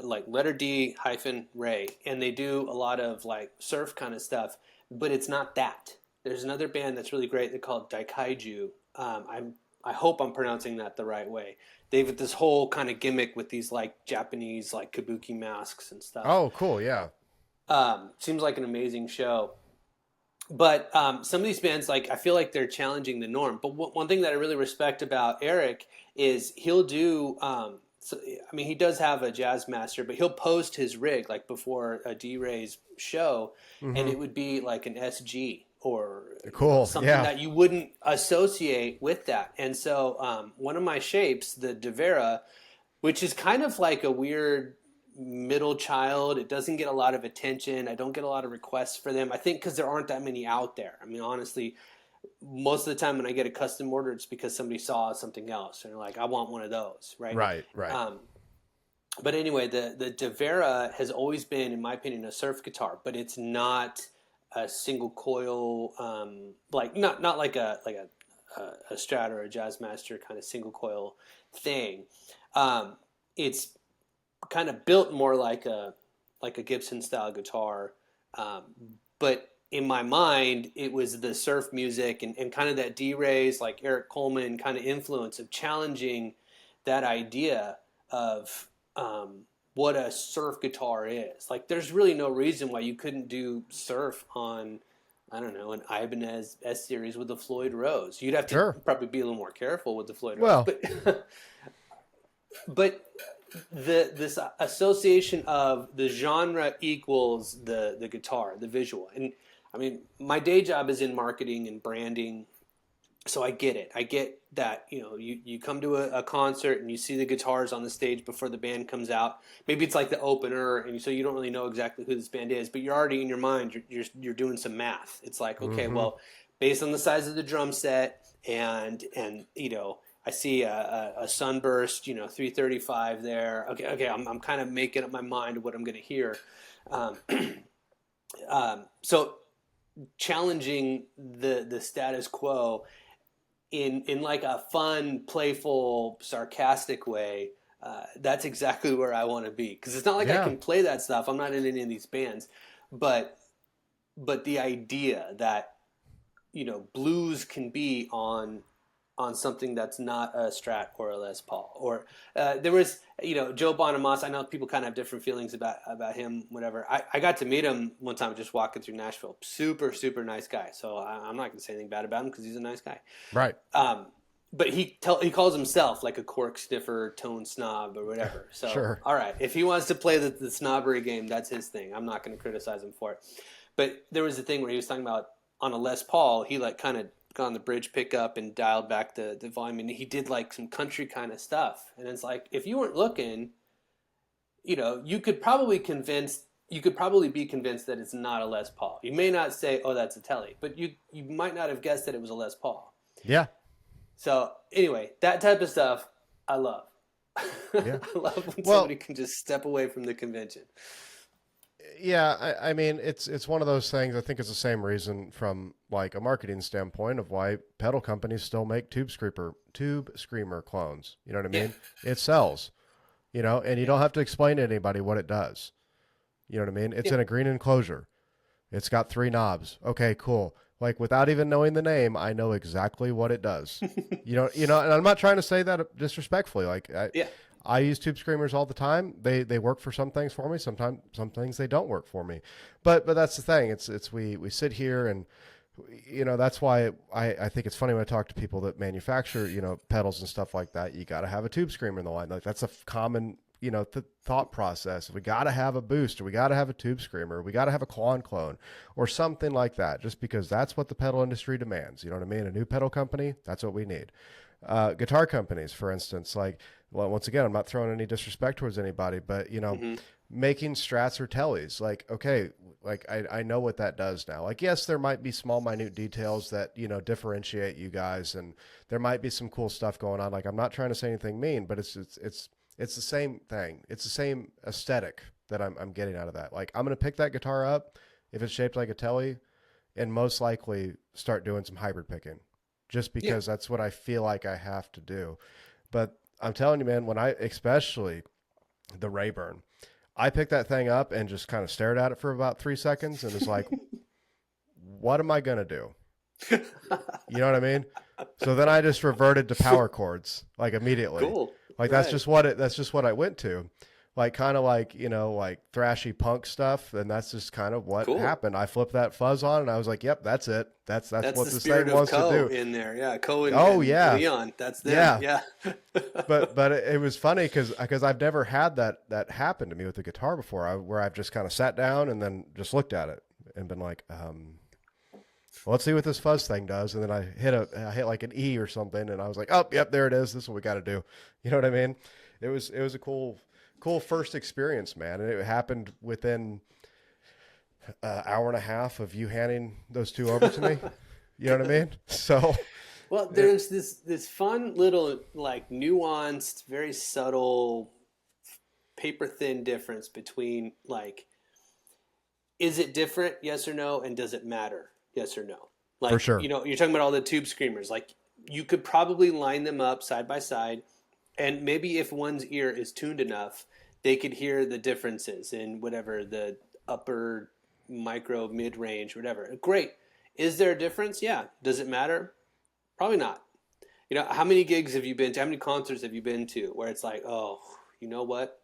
like letter D hyphen Ray, and they do a lot of like surf kind of stuff. But it's not that. There's another band that's really great. They're called Daikaiju. I hope I'm pronouncing that the right way. They've this whole kind of gimmick with these like Japanese like kabuki masks and stuff. Oh, cool. Yeah. Seems like an amazing show. But some of these bands, like I feel like they're challenging the norm. But one thing that I really respect about Eric is he'll do. So, I mean, he does have a jazz master, but he'll post his rig like before a D Ray's show, and Mm-hmm. it would be like an SG or Cool. something Yeah. that you wouldn't associate with that. And so one of my shapes, the Devera, which is kind of like a weird middle child. It doesn't get a lot of attention. I don't get a lot of requests for them. I think because there aren't that many out there. I mean, honestly, most of the time when I get a custom order, it's because somebody saw something else and they're like, I want one of those, right? Right. Right. But anyway, the Devera has always been, in my opinion, a surf guitar, but it's not a single coil, like not like a Strat or a Jazzmaster kind of single coil thing. It's kind of built more like a Gibson style guitar, um, but in my mind, it was the surf music and kind of that D-Rays, like Eric Coleman kind of influence of challenging that idea of what a surf guitar is. Like, there's really no reason why you couldn't do surf on I don't know, an Ibanez S series with the Floyd Rose. You'd have to Sure. probably be a little more careful with the Floyd Rose, Well, but this association of the genre equals the guitar, the visual. And I mean, my day job is in marketing and branding, so I get it. I get that, you come to a concert and you see the guitars on the stage before the band comes out. Maybe it's like the opener, and so you don't really know exactly who this band is, but you're already in your mind. You're doing some math. It's like, okay, mm-hmm. well, based on the size of the drum set, and I see a Sunburst, 335 there. Okay, I'm kind of making up my mind of what I'm going to hear. Um, so challenging the status quo in like a fun, playful, sarcastic way. That's exactly where I want to be, because it's not like I Yeah. can play that stuff. I'm not in any of these bands, but the idea that blues can be on something that's not a Strat or a Les Paul. Or there was, Joe Bonamassa. I know people kind of have different feelings about him, whatever. I got to meet him one time just walking through Nashville. Super, super nice guy. So I'm not going to say anything bad about him because he's a nice guy. Right. But he calls himself like a cork sniffer, tone snob, or whatever. So, Sure. all right, if he wants to play the snobbery game, that's his thing. I'm not going to criticize him for it. But there was a thing where he was talking about on a Les Paul, he like kind of got on the bridge pickup and dialed back the volume, and he did like some country kind of stuff. And it's like, if you weren't looking, you could probably be convinced that it's not a Les Paul. You may not say, "Oh, that's a Telly," but you might not have guessed that it was a Les Paul. Yeah. So anyway, that type of stuff I love. Yeah. I love when Well, somebody can just step away from the convention. yeah, I mean, it's one of those things. I think it's the same reason from like a marketing standpoint of why pedal companies still make tube screamer clones. You know what I mean? It sells, and you don't have to explain to anybody what it does. You know what I mean? It's Yeah. in a green enclosure. It's got 3 knobs. Okay, cool. Like without even knowing the name, I know exactly what it does. And I'm not trying to say that disrespectfully. Like Yeah. I use tube screamers all the time. They work for some things for me. Sometimes some things they don't work for me. But that's the thing. It's we sit here and that's why I think it's funny when I talk to people that manufacture pedals and stuff like that. You got to have a tube screamer in the line. Like that's a common thought process. We got to have a booster. We got to have a tube screamer. We got to have a clone or something like that, just because that's what the pedal industry demands. You know what I mean? A new pedal company, that's what we need. Guitar companies, for instance, like, well, once again, I'm not throwing any disrespect towards anybody, but making Strats or Tellys, like, okay, like I know what that does now. Like, yes, there might be small, minute details that differentiate you guys, and there might be some cool stuff going on. Like, I'm not trying to say anything mean, but it's the same thing. It's the same aesthetic that I'm getting out of that. Like, I'm gonna pick that guitar up if it's shaped like a Telly, and most likely start doing some hybrid picking, just because that's what I feel like I have to do. But I'm telling you, man, especially the Rayburn, I picked that thing up and just kind of stared at it for about 3 seconds and was like, what am I going to do? You know what I mean? So then I just reverted to power chords like immediately. Cool. Like Right. that's just what I went to. Like kind of like, like thrashy punk stuff. And that's just kind of what Cool. happened. I flipped that fuzz on and I was like, yep, that's it. That's what the this spirit thing of wants to Co do. in there. Yeah. Co and, Oh, and yeah. Leon. That's them. Yeah. But it was funny because I've never had that happen to me with the guitar before, where I've just kind of sat down and then just looked at it and been like, well, let's see what this fuzz thing does. And then I hit like an E or something, and I was like, oh, yep, there it is. This is what we got to do. You know what I mean? It was a cool first experience, man, and it happened within an hour and a half of you handing those two over to me. You know what I mean? So. Well, there's this fun little like nuanced, very subtle, paper thin difference between like, is it different? Yes or no, and does it matter? Yes or no? Like, For sure. you're talking about all the tube screamers. Like, you could probably line them up side by side, and maybe if one's ear is tuned enough, they could hear the differences in whatever the upper, micro, mid range, whatever. Great. Is there a difference? Yeah. Does it matter? Probably not. How many gigs have you been to? How many concerts have you been to where it's like, oh, you know what?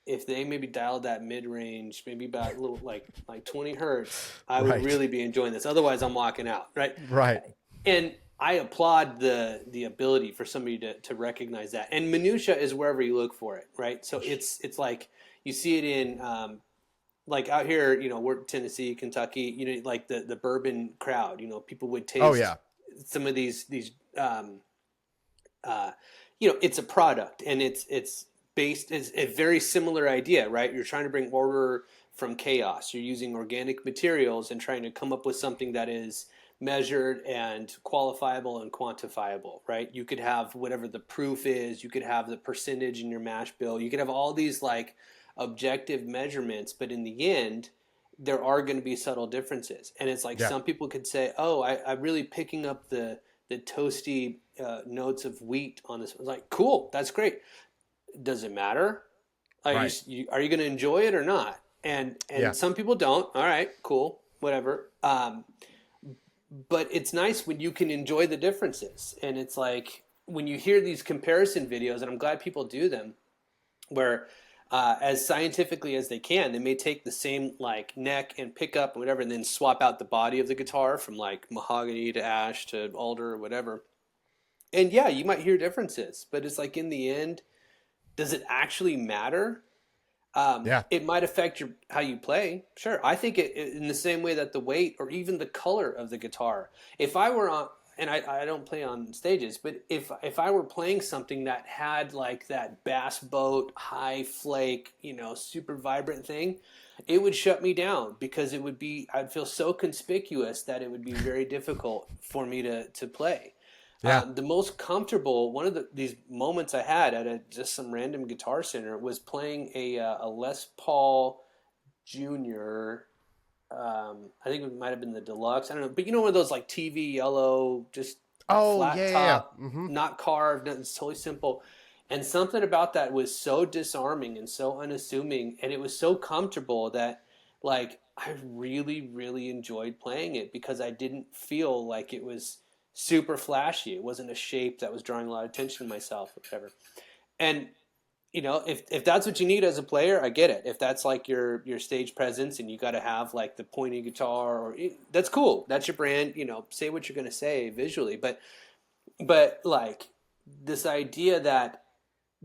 if they maybe dialed that mid range, maybe about a little like 20 hertz, I would Right. really be enjoying this. Otherwise, I'm walking out, right? Right. And I applaud the ability for somebody to recognize that. And minutia is wherever you look for it, right? So it's like you see it in like out here, we're Tennessee, Kentucky, like the bourbon crowd, people would Oh taste yeah. some of these uh, it's a product and it's based is a very similar idea, right? You're trying to bring order from chaos. You're using organic materials and trying to come up with something that is measured and qualifiable and quantifiable, right? You could have whatever the proof is, you could have the percentage in your mash bill, you could have all these like objective measurements, but in the end, there are going to be subtle differences. And it's like Yeah. some people could say, "Oh, I'm really picking up the toasty notes of wheat on this." It's like, cool, that's great. Does it matter? Right. Are you going to enjoy it or not? Yeah. And some people don't. All right, cool, whatever. But it's nice when you can enjoy the differences. And it's like when you hear these comparison videos, and I'm glad people do them, where as scientifically as they can, they may take the same like neck and pickup and whatever, and then swap out the body of the guitar from like mahogany to ash to alder or whatever. And yeah, you might hear differences, but it's like in the end, does it actually matter? Yeah. It might affect how you play. Sure, I think in the same way that the weight or even the color of the guitar. If I were on, and I don't play on stages, but if I were playing something that had like that bass boat, high flake, super vibrant thing, it would shut me down because I'd feel so conspicuous that it would be very difficult for me to play. Yeah. The most comfortable one of these moments I had at just some random guitar center was playing a Les Paul Junior. I think it might have been the deluxe. I don't know, but one of those like TV yellow, just Oh flat yeah. Yeah. Yeah. top, Mm-hmm. not carved. It's totally simple. And something about that was so disarming and so unassuming, and it was so comfortable that like I really, really enjoyed playing it because I didn't feel like it was super flashy. It wasn't a shape that was drawing a lot of attention to myself or whatever. And if that's what you need as a player, I get it. If that's like your stage presence and you got to have like the pointy guitar, that's cool. That's your brand. Say what you're going to say visually, but like this idea that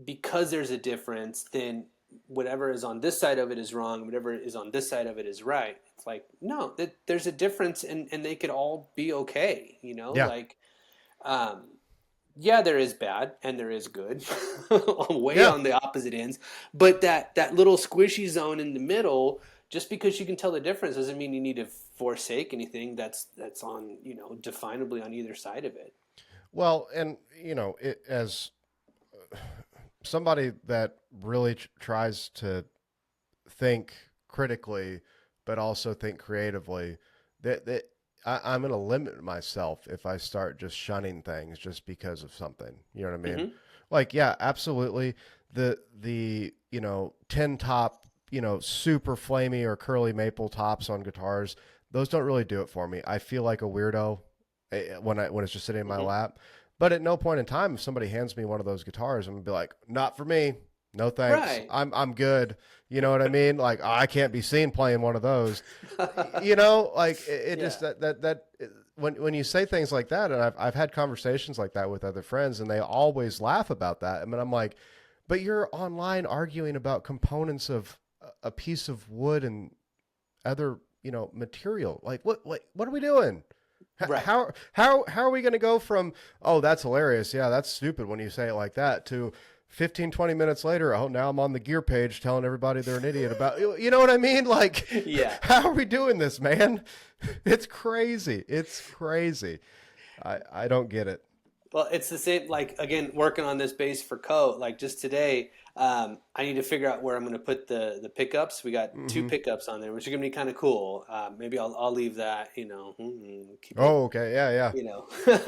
because there's a difference, then whatever is on this side of it is wrong. Whatever is on this side of it is right. It's like no, there's a difference, and they could all be okay. Yeah. Like um, yeah, there is bad and there is good, way Yeah. on the opposite ends. But that little squishy zone in the middle, just because you can tell the difference, doesn't mean you need to forsake anything that's on definably on either side of it. Well, and as somebody that really tries to think critically, but also think creatively, that I'm going to limit myself if I start just shunning things just because of something. You know what I mean? Hmm. Like, yeah, absolutely. The 10 top, super flamey or curly maple tops on guitars, those don't really do it for me. I feel like a weirdo when it's just sitting in my Hmm. lap. But at no point in time, if somebody hands me one of those guitars, I'm gonna be like, not for me. No thanks. Right. I'm good. You know what I mean? Like I can't be seen playing one of those. Like it just Yeah. when you say things like that, and I've had conversations like that with other friends, and they always laugh about that. I mean, I'm like, but you're online arguing about components of a piece of wood and other material. Like what are we doing? Right. How are we going to go from, oh, that's hilarious, yeah, that's stupid when you say it like that, to 15-20 minutes later, oh, now I'm on the gear page telling everybody they're an idiot about, you know what I mean? Like, Yeah. how are we doing this, man? It's crazy. It's crazy. I don't get it. Well, it's the same, like, again, working on this bass for Coat, like just today, I need to figure out where I'm going to put the pickups. We got two Hmm. pickups on there, which are going to be kind of cool. Maybe I'll leave that, keep it, Oh, okay. Yeah, yeah.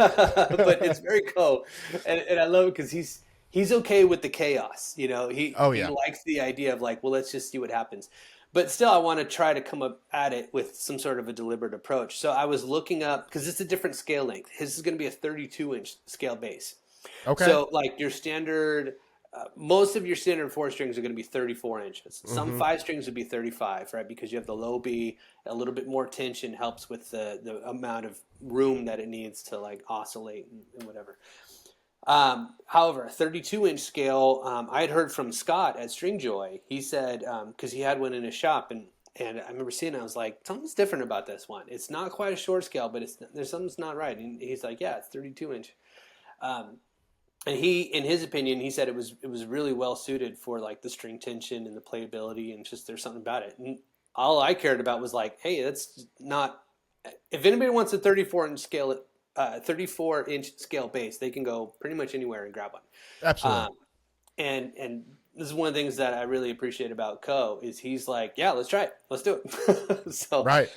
but it's very cool. And I love it because he's okay with the chaos. Oh, He yeah. likes the idea of like, well, let's just see what happens. But still, I want to try to come up at it with some sort of a deliberate approach. So I was looking up because it's a different scale length. His is going to be a 32-inch scale bass. Okay. So like your standard, most of your standard four strings are going to be 34 inches. Some Mm-hmm. five strings would be 35, right? Because you have the low B, a little bit more tension helps with the amount of room that it needs to like oscillate and whatever. However, a 32-inch scale, I had heard from Scott at Stringjoy. He said, because he had one in his shop, and I remember seeing it, I was like, something's different about this one. It's not quite a short scale, but there's something's not right. And he's like, yeah, it's 32 inch. Um, and he, in his opinion, he said it was really well suited for like the string tension and the playability, and just there's something about it. And all I cared about was like, hey, that's not. If anybody wants a 34-inch scale bass, they can go pretty much anywhere and grab one. Absolutely. And this is one of the things that I really appreciate about Co is he's like, yeah, let's try it, let's do it. So Right.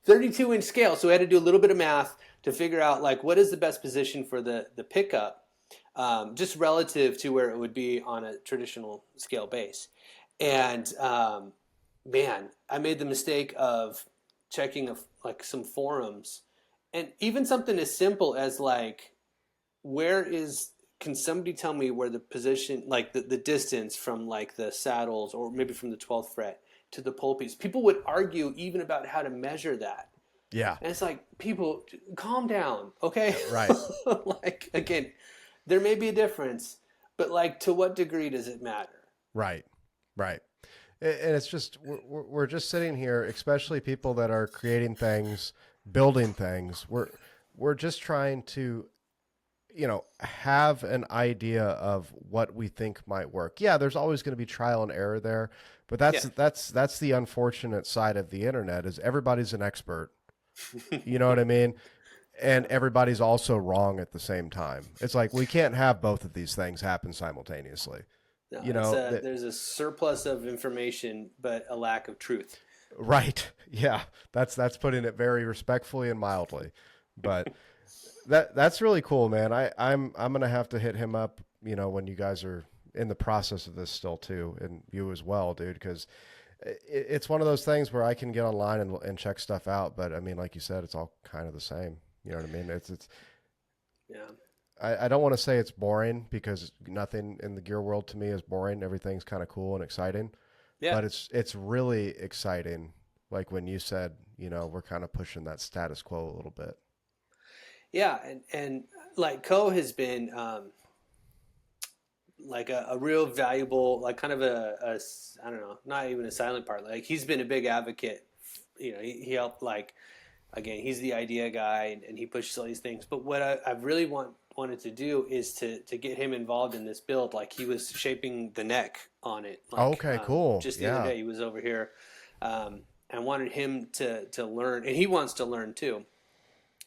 32-inch scale. So we had to do a little bit of math to figure out like what is the best position for the pickup, just relative to where it would be on a traditional scale bass. And man, I made the mistake of checking like some forums, and even something as simple as like, where is can somebody tell me where the position, like the distance from like the saddles or maybe from the 12th fret to the pole piece? People would argue even about how to measure that. Yeah. And it's like, people, calm down, okay? Right. Like, again, there may be a difference, but like, to what degree does it matter? Right. Right. And it's just we're just sitting here, especially people that are creating things, building things. We're just trying to, have an idea of what we think might work. Yeah, there's always going to be trial and error there, but Yeah. that's the unfortunate side of the internet is everybody's an expert. You know what I mean? And Yeah. everybody's also wrong at the same time. It's like we can't have both of these things happen simultaneously. No, You know, that, there's a surplus of information, but a lack of truth. right. Yeah. That's putting it very respectfully and mildly. But that's really cool, man. I'm gonna have to hit him up, when you guys are in the process of this still too, and you as well, dude, because it's one of those things where I can get online and check stuff out, but I mean, like you said, it's all kind of the same. You know what I mean? It's Yeah. I don't want to say it's boring because nothing in the gear world to me is boring. Everything's kind of cool and exciting, Yeah. but it's really exciting. Like when you said, we're kind of pushing that status quo a little bit. Yeah. And like Co has been, like a real valuable, like kind of I don't know, not even a silent part. Like he's been a big advocate. He helped, like, again, he's the idea guy, and he pushes all these things. But what I really wanted to do is to get him involved in this build. Like he was shaping the neck on it. Like Okay, cool. just the other Yeah. day, he was over here. I wanted him to learn, and he wants to learn too.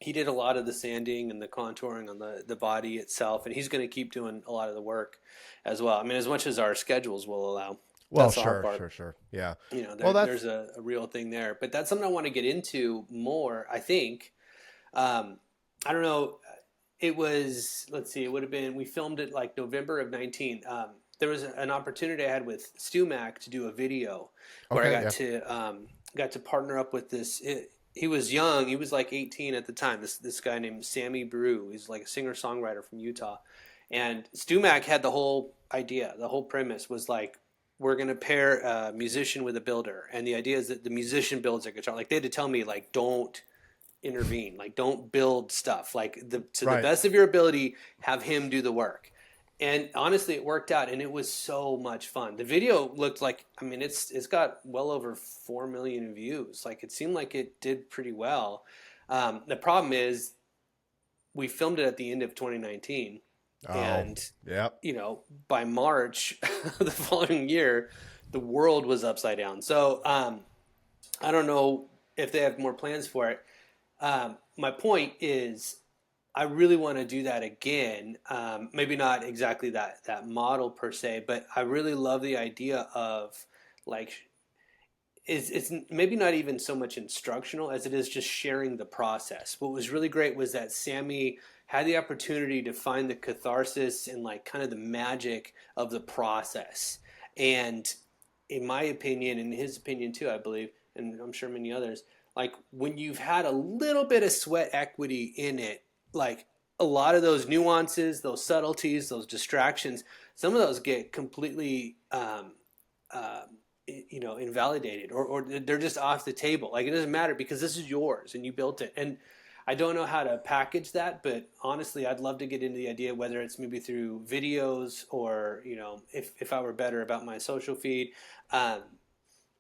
He did a lot of the sanding and the contouring on the body itself, and he's going to keep doing a lot of the work as well. I mean, as much as our schedules will allow. Well, That's the hard sure, part. sure, sure. Yeah. There, Well, that's there's a real thing there, but that's something I want to get into more. I think. I don't know. It was, let's see, it would have been, we filmed it like November of 19. There was an opportunity I had with Stu Mac to do a video where I okay. Yeah. got to partner up with this. He was young. He was like 18 at the time. This guy named Sammy Brew. He's like a singer songwriter from Utah, and Stu Mac had the whole idea. The whole premise was like, we're gonna pair a musician with a builder, and the idea is that the musician builds a guitar. Like they had to tell me, like, don't intervene, like don't build stuff, like to the Right. best of your ability, have him do the work. And honestly, it worked out, and it was so much fun. The video looked like, I mean, it's got well over 4 million views. Like it seemed like it did pretty well. The problem is we filmed it at the end of 2019, Oh. and Yep. by March the following year, the world was upside down. So I don't know if they have more plans for it. My point is, I really want to do that again. Maybe not exactly that model per se, but I really love the idea of like, it's maybe not even so much instructional as it is just sharing the process. What was really great was that Sammy had the opportunity to find the catharsis and like kind of the magic of the process. And in my opinion, in his opinion too, I believe, and I'm sure many others, like when you've had a little bit of sweat equity in it, like a lot of those nuances, those subtleties, those distractions, some of those get completely, uh, invalidated, or they're just off the table. Like, it doesn't matter because this is yours and you built it. And I don't know how to package that, but honestly, I'd love to get into the idea, whether it's maybe through videos or, if I were better about my social feed, um,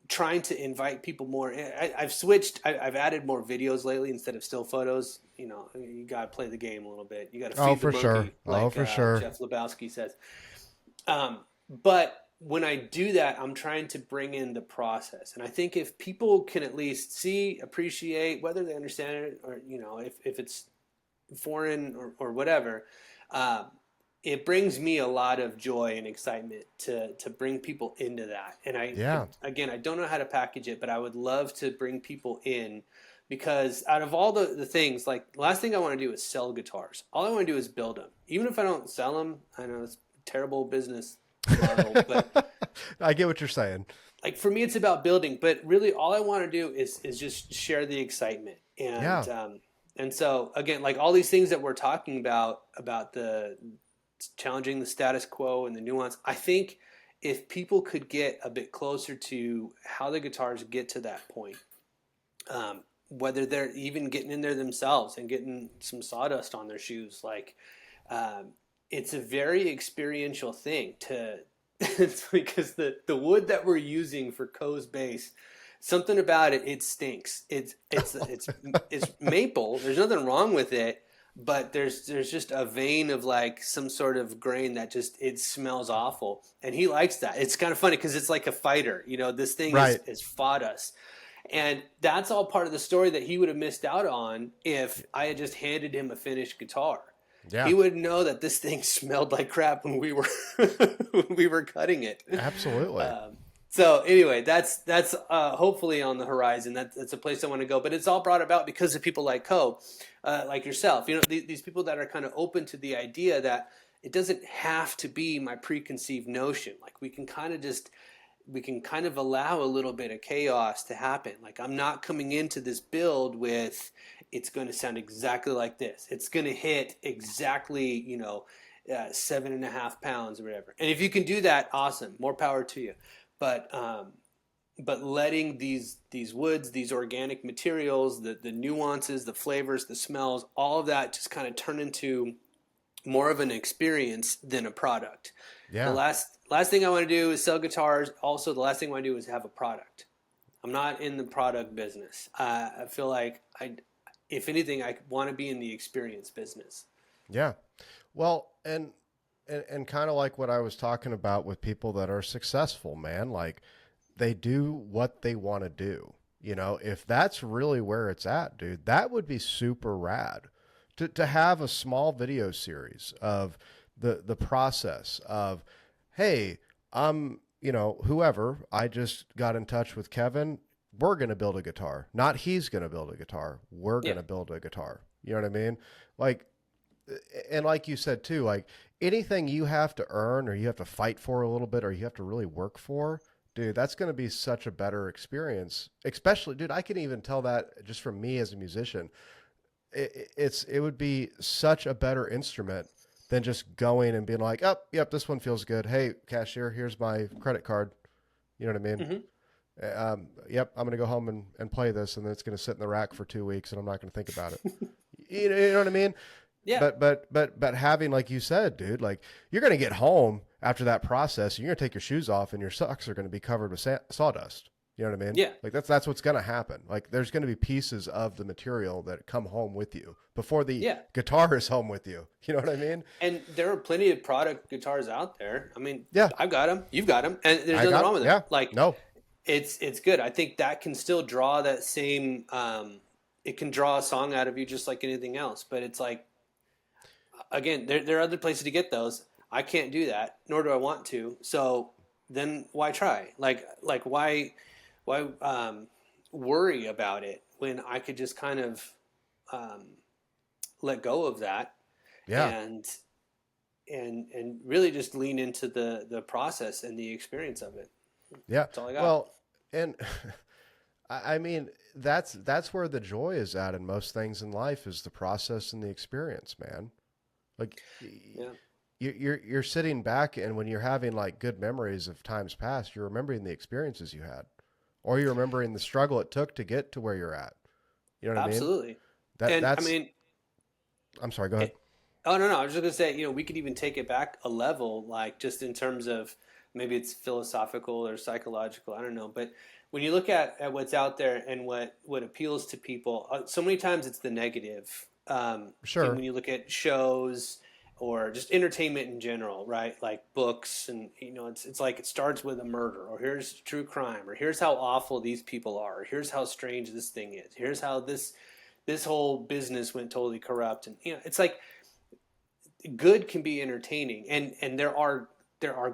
trying to invite people more. I've switched. I've added more videos lately instead of still photos. You got to play the game a little bit. You got to Oh, feed the for sure. monkey, Oh, like for sure. Jeff Lebowski says. But when I do that, I'm trying to bring in the process. And I think if people can at least see, appreciate, whether they understand it or, if it's foreign or whatever, uh, it brings me a lot of joy and excitement to bring people into that. And Yeah. again, I don't know how to package it, but I would love to bring people in, because out of all the things, like, the last thing I want to do is sell guitars. All I want to do is build them. Even if I don't sell them, I know it's a terrible business model, but I get what you're saying. like, for me, it's about building. But really, all I want to do is just share the excitement. Yeah. And so, again, like, all these things that we're talking about the challenging the status quo and the nuance, I think if people could get a bit closer to how the guitars get to that point, whether they're even getting in there themselves and getting some sawdust on their shoes, like, it's a very experiential thing to. It's because the wood that we're using for Coe's bass, something about it stinks. It's maple. There's nothing wrong with it, but there's just a vein of, like, some sort of grain that just, it smells awful. And he likes that. It's kind of funny because it's like a fighter. This thing Right. has fought us. And that's all part of the story that he would have missed out on if I had just handed him a finished guitar. Yeah. He would know that this thing smelled like crap when we were when we were cutting it. Absolutely. So anyway, that's hopefully on the horizon. That's a place I want to go. But it's all brought about because of people like Coe, like yourself. These people that are kind of open to the idea that it doesn't have to be my preconceived notion. Like, we can kind of allow a little bit of chaos to happen. Like, I'm not coming into this build with, it's going to sound exactly like this. It's going to hit exactly, 7.5 pounds or whatever. And if you can do that, awesome, more power to you. But letting these woods, these organic materials, the nuances, the flavors, the smells, all of that just kind of turn into more of an experience than a product. Yeah. The last thing I want to do is sell guitars. Also, the last thing I want to do is have a product. I'm not in the product business. I feel like if anything, I want to be in the experience business. Yeah. Well, and kind of like what I was talking about with people that are successful, man, like, they do what they want to do. If that's really where it's at, dude, that would be super rad to have a small video series of the process of, hey, whoever, I just got in touch with Kevin. We're going to build a guitar. Not he's going to build a guitar. We're going to build a guitar. You know what I mean? Like, and like you said too, like, anything you have to earn or you have to fight for a little bit or you have to really work for, dude, that's going to be such a better experience. Especially, dude, I can even tell that just from me as a musician. It would be such a better instrument than just going and being like, oh, yep, this one feels good. Hey, cashier, here's my credit card. You know what I mean? Mm-hmm. Yep, I'm going to go home and play this, and then it's going to sit in the rack for 2 weeks, and I'm not going to think about it. You know what I mean? Yeah. But having, like you said, dude, like, you're going to get home after that process, and you're going to take your shoes off, and your socks are going to be covered with sawdust. You know what I mean? Yeah. Like, that's what's going to happen. Like, there's going to be pieces of the material that come home with you before the guitar is home with you. You know what I mean? And there are plenty of product guitars out there. I mean, yeah, I've got them. You've got them. And there's nothing wrong with them. Yeah. Like, no. It's good. I think that can still draw that same, it can draw a song out of you just like anything else. But it's like, again, there are other places to get those. I can't do that, nor do I want to. So then why try? Like why worry about it when I could just kind of let go of that, and really just lean into the process and the experience of it. Yeah. That's all I got. Well, and I mean, that's where the joy is at in most things in life, is the process and the experience, man. Like Yeah, you're sitting back, and when you're having like good memories of times past, you're remembering the experiences you had, or you're remembering the struggle it took to get to where you're at. You know what I mean? absolutely. That And I that's. mean, I'm sorry. Go ahead. oh no, no, I was just gonna say, we could even take it back a level, like just in terms of maybe it's philosophical or psychological, I don't know. But when you look at what's out there and what appeals to people, so many times it's the negative. And Sure. when you look at shows or just entertainment in general, right? Like books, and it's like it starts with a murder, or here's true crime, or here's how awful these people are, or here's how strange this thing is, here's how this whole business went totally corrupt, and it's like good can be entertaining, and there are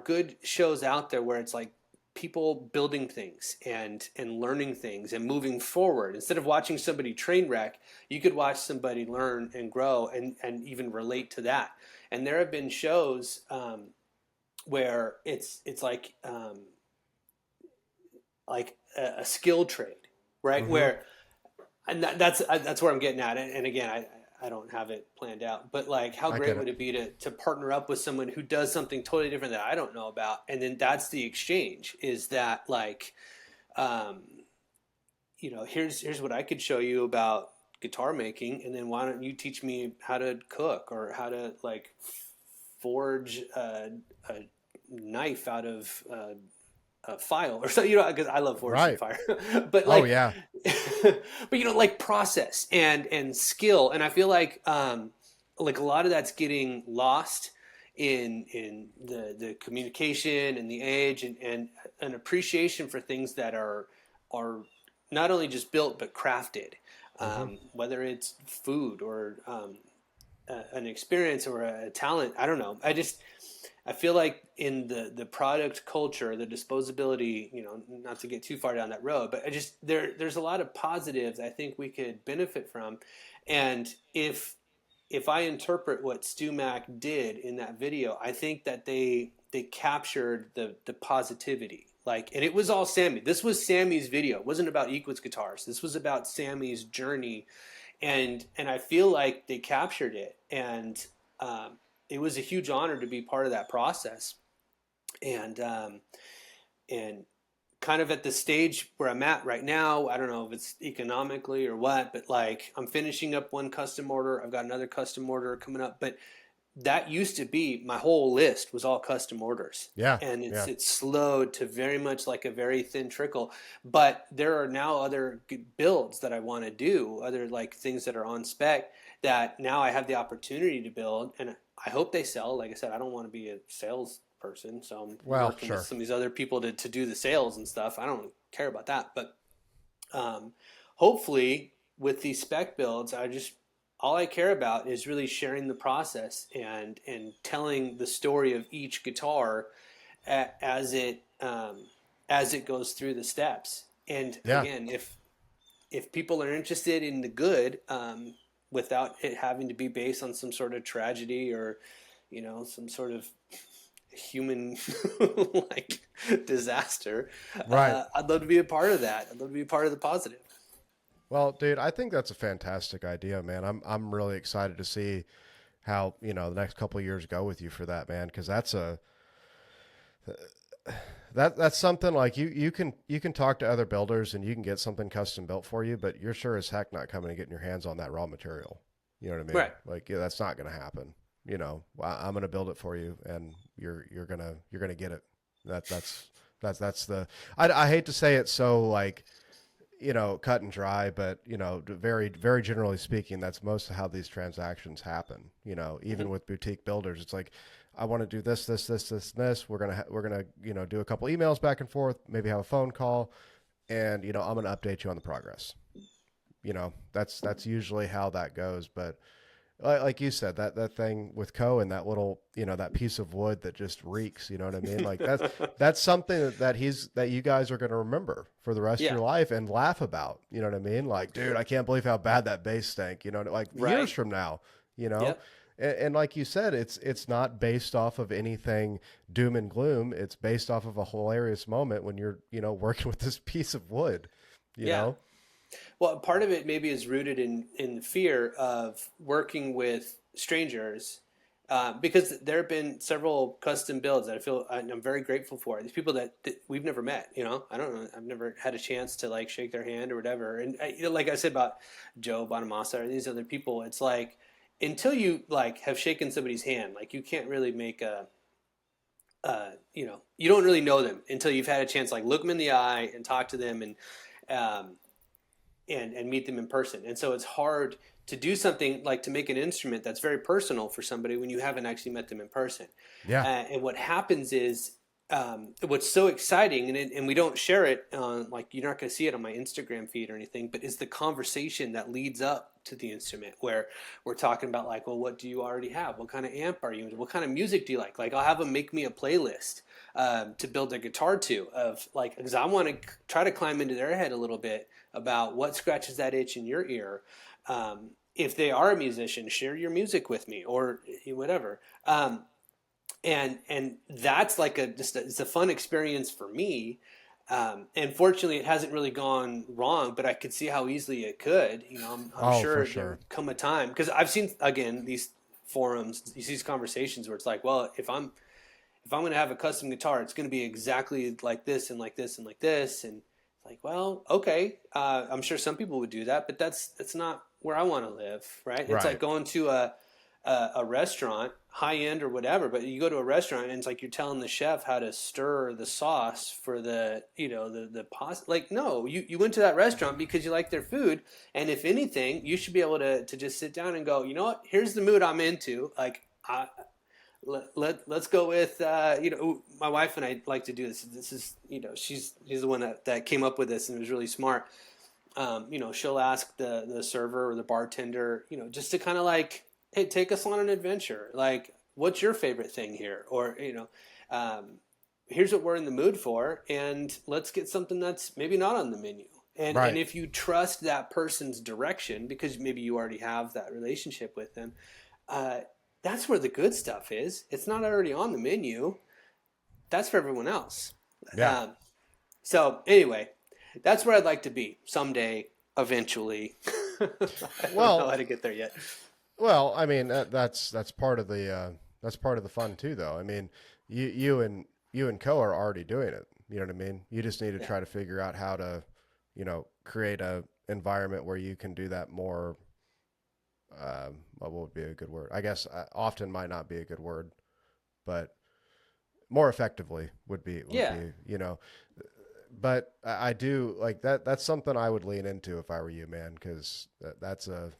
good shows out there where it's like people building things and learning things and moving forward. Instead of watching somebody train wreck, you could watch somebody learn and grow and even relate to that. And there have been shows where it's like a skill trade, right? Mm-hmm. Where and that's where I'm getting at. And again, I don't have it planned out, but like, how I great get would it. it be to partner up with someone who does something totally different that I don't know about, and then that's the exchange. Is that like, um, here's what I could show you about guitar making, and then why don't you teach me how to cook or how to like forge a knife out of file or so, because I love forged and Right. fire. But Oh like yeah. but like process and skill. And I feel like a lot of that's getting lost in the communication and the age, and an appreciation for things that are not only just built but crafted, Mm-hmm. whether it's food or an experience or a talent. I don't know. I feel like in the product culture, the disposability, not to get too far down that road, but there's a lot of positives I think we could benefit from. And if I interpret what Stu Mac did in that video, I think that they captured the positivity. Like, and it was all Sammy. This was Sammy's video. It wasn't about Equitz Guitars. This was about Sammy's journey, and I feel like they captured it, and it was a huge honor to be part of that process, and kind of at the stage where I'm at right now. I don't know if it's economically or what, but like I'm finishing up one custom order. I've got another custom order coming up, but that used to be my whole list was all custom orders. Yeah. And it's Yeah. it's slowed to very much like a very thin trickle. But there are now other builds that I want to do, other like things that are on spec that now I have the opportunity to build, and I hope they sell. Like I said, I don't want to be a salesperson, so I'm Well, working with sure. some of these other people to do the sales and stuff. I don't care about that, but um, hopefully with these spec builds, all I care about is really sharing the process and telling the story of each guitar as it goes through the steps. And Yeah. again, if people are interested in the good, without it having to be based on some sort of tragedy or some sort of human like disaster, Right. I'd love to be a part of that. I'd love to be a part of the positive. Well, dude, I think that's a fantastic idea, man. I'm really excited to see how the next couple of years go with you for that, man. Because that's something like you can talk to other builders and you can get something custom built for you, but you're sure as heck not coming and getting your hands on that raw material. You know what I mean? Right. Like, yeah, that's not going to happen. I'm going to build it for you, and you're gonna get it. That's the. I hate to say it so like cut and dry, but very, very generally speaking, that's most of how these transactions happen. Mm-hmm. Even with boutique builders, it's like, I want to do this, this, this, this, and this. We're gonna do a couple emails back and forth, maybe have a phone call, and I'm gonna update you on the progress. That's usually how that goes. But like you said, that thing with Co and that little, that piece of wood that just reeks, you know what I mean? Like that's something that you guys are going to remember for the rest of Yeah. your life and laugh about, you know what I mean? Like, dude, I can't believe how bad that bass stank, like years Right. from now, you know? Yep. And like you said, it's not based off of anything doom and gloom. It's based off of a hilarious moment when you're, working with this piece of wood, you Yeah. know? Well, part of it maybe is rooted in the fear of working with strangers because there have been several custom builds that I'm very grateful for. These people that we've never met, I don't know, I've never had a chance to like shake their hand or whatever. And like I said about Joe Bonamassa or these other people, it's like until you like have shaken somebody's hand, like you can't really make you don't really know them until you've had a chance, like look them in the eye and talk to them um, and meet them in person. And so it's hard to do something like to make an instrument that's very personal for somebody when you haven't actually met them in person. Yeah. And what happens is what's so exciting, and we don't share it on, like you're not going to see it on my Instagram feed or anything, but is the conversation that leads up to the instrument where we're talking about like, well, what do you already have? What kind of amp are you? What kind of music do you like? Like I'll have them make me a playlist to build a guitar to of like, because I want to try to climb into their head a little bit about what scratches that itch in your ear. If they are a musician, share your music with me or whatever. And that's like it's a fun experience for me. And fortunately, it hasn't really gone wrong, but I could see how easily it could. I'm Oh, for sure sure. there come a time because I've seen again these forums, these conversations where it's like, well, if I'm going to have a custom guitar, it's going to be exactly like this and like this and like this, and it's like, well, okay, I'm sure some people would do that, but that's not where I want to live, right? It's like Right. going to a restaurant, high end or whatever, but you go to a restaurant and it's like you're telling the chef how to stir the sauce for the pasta. Like, no, you went to that restaurant because you like their food, and if anything, you should be able to just sit down and go, you know what? Here's the mood I'm into. Like, let's go with my wife and I like to do this. This is she's the one that came up with this and it was really smart. She'll ask the server or the bartender, just to kind of like, hey, take us on an adventure. Like, what's your favorite thing here? Or, here's what we're in the mood for, and let's get something that's maybe not on the menu. And Right. if you trust that person's direction, because maybe you already have that relationship with them, uh, that's where the good stuff is. It's not already on the menu. That's for everyone else. Yeah. Um, so anyway, that's where I'd like to be someday, eventually. I don't know Well, how to get there yet. I mean that's part of that's part of the fun too, though. I mean, you and Co are already doing it. You know what I mean? You just need to Yeah. try to figure out how to, create a environment where you can do that more. What would be a good word? I guess often might not be a good word, but more effectively would Yeah. be But I do like that. That's something I would lean into if I were you, man, because that's a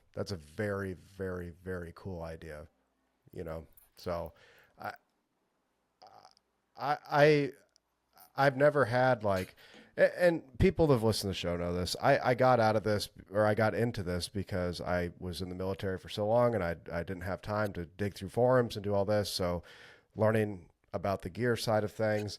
very very very cool idea. You know, so I I I I've never had like, and people that have listened to the show know this. I got out of this, or I got into this because I was in the military for so long, and I didn't have time to dig through forums and do all this. So, learning about the gear side of things,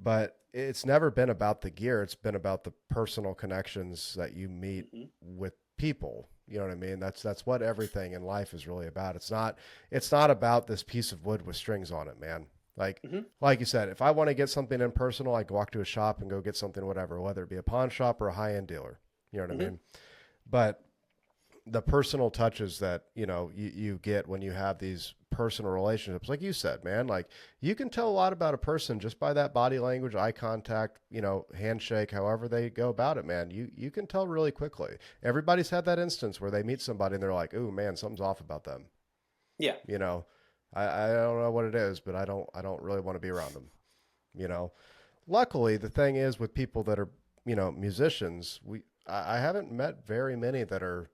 but it's never been about the gear. It's been about the personal connections that you meet Hmm. with people. You know what I mean? That's what everything in life is really about. It's not about this piece of wood with strings on it, man. Like Hmm. like you said, if I want to get something impersonal, I can walk to a shop and go get something, whatever, whether it be a pawn shop or a high end dealer. You know what I Hmm. mean? But the personal touches that you get when you have these personal relationships, like you said, man, like you can tell a lot about a person just by that body language, eye contact, handshake, however they go about it, man. You can tell really quickly. Everybody's had that instance where they meet somebody and they're like, "Ooh, man, something's off about them." Yeah. you know I don't know what it is, but I don't really want to be around them. you know Luckily, the thing is with people that are musicians, I haven't met very many that are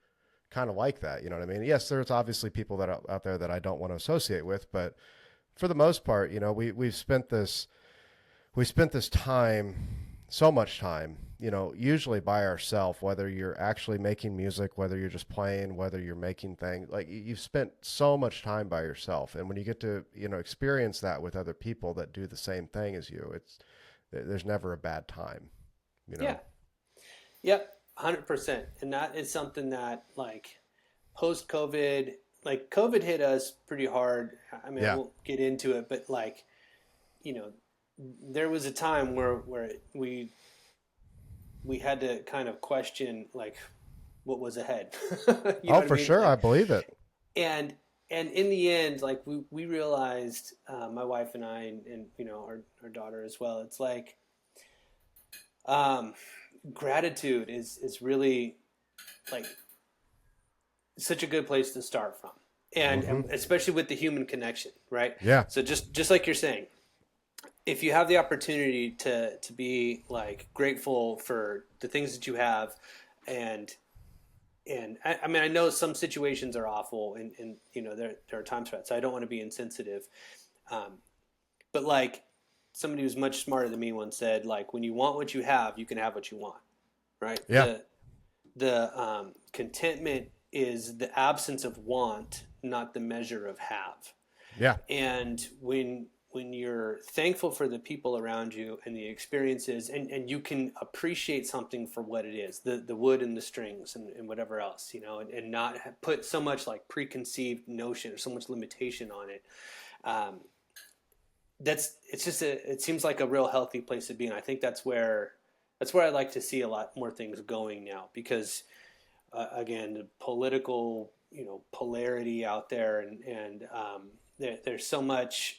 kind of like that. You know what I mean? Yes, there's obviously people that are out there that I don't want to associate with, but for the most part, we spent this time, so much time, usually by ourselves, whether you're actually making music, whether you're just playing, whether you're making things, like you've spent so much time by yourself. And when you get to, experience that with other people that do the same thing as you, there's never a bad time, you know? Yeah. Yep. 100%. And that is something that, like, post COVID, like, COVID hit us pretty hard. I mean, I Yeah. won't get into it, but, like, you know, there was a time where we had to kind of question, like, what was ahead. You know Oh, what I for mean? sure. I Like, believe it. and and in the end, like we realized, my wife and I, and you know our daughter as well. It's like, um, gratitude is really like such a good place to start from, Mm-hmm. and especially with the human connection, right? Yeah. So just like you're saying, if you have the opportunity to be like grateful for the things that you have, and I mean, I know some situations are awful, and you know there are times for that, so I don't want to be insensitive, um, but like somebody who's much smarter than me once said, like when you want what you have, you can have what you want, right? Yeah. The contentment is the absence of want, not the measure of have. Yeah. And when you're thankful for the people around you and the experiences, and you can appreciate something for what it is, the wood and the strings and whatever else, you know, and not put so much like preconceived notion or so much limitation on it. um, that's it's just it seems like a real healthy place to be, and I think that's where I'd like to see a lot more things going now, because again, the political, you know, polarity out there, and there's so much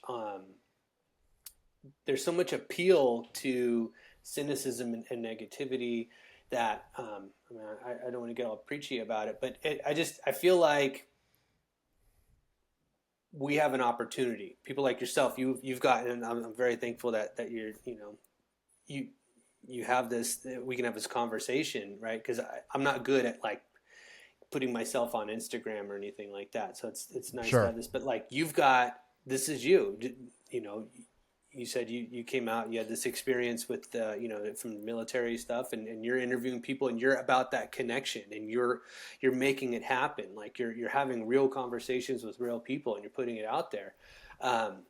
appeal to cynicism and negativity that, I mean, I don't want to get all preachy about it, but I feel like we have an opportunity. People like yourself, you've gotten, and I'm very thankful that you're, you know, you you have this, we can have this conversation, right? Because I'm not good at like putting myself on Instagram or anything like that. So it's nice to Sure. have this. But like you've got, this is you. You know, you said you came out, you had this experience with you know, from military stuff, and you're interviewing people, and you're about that connection, and you're making it happen. Like you're having real conversations with real people, and you're putting it out there. Um,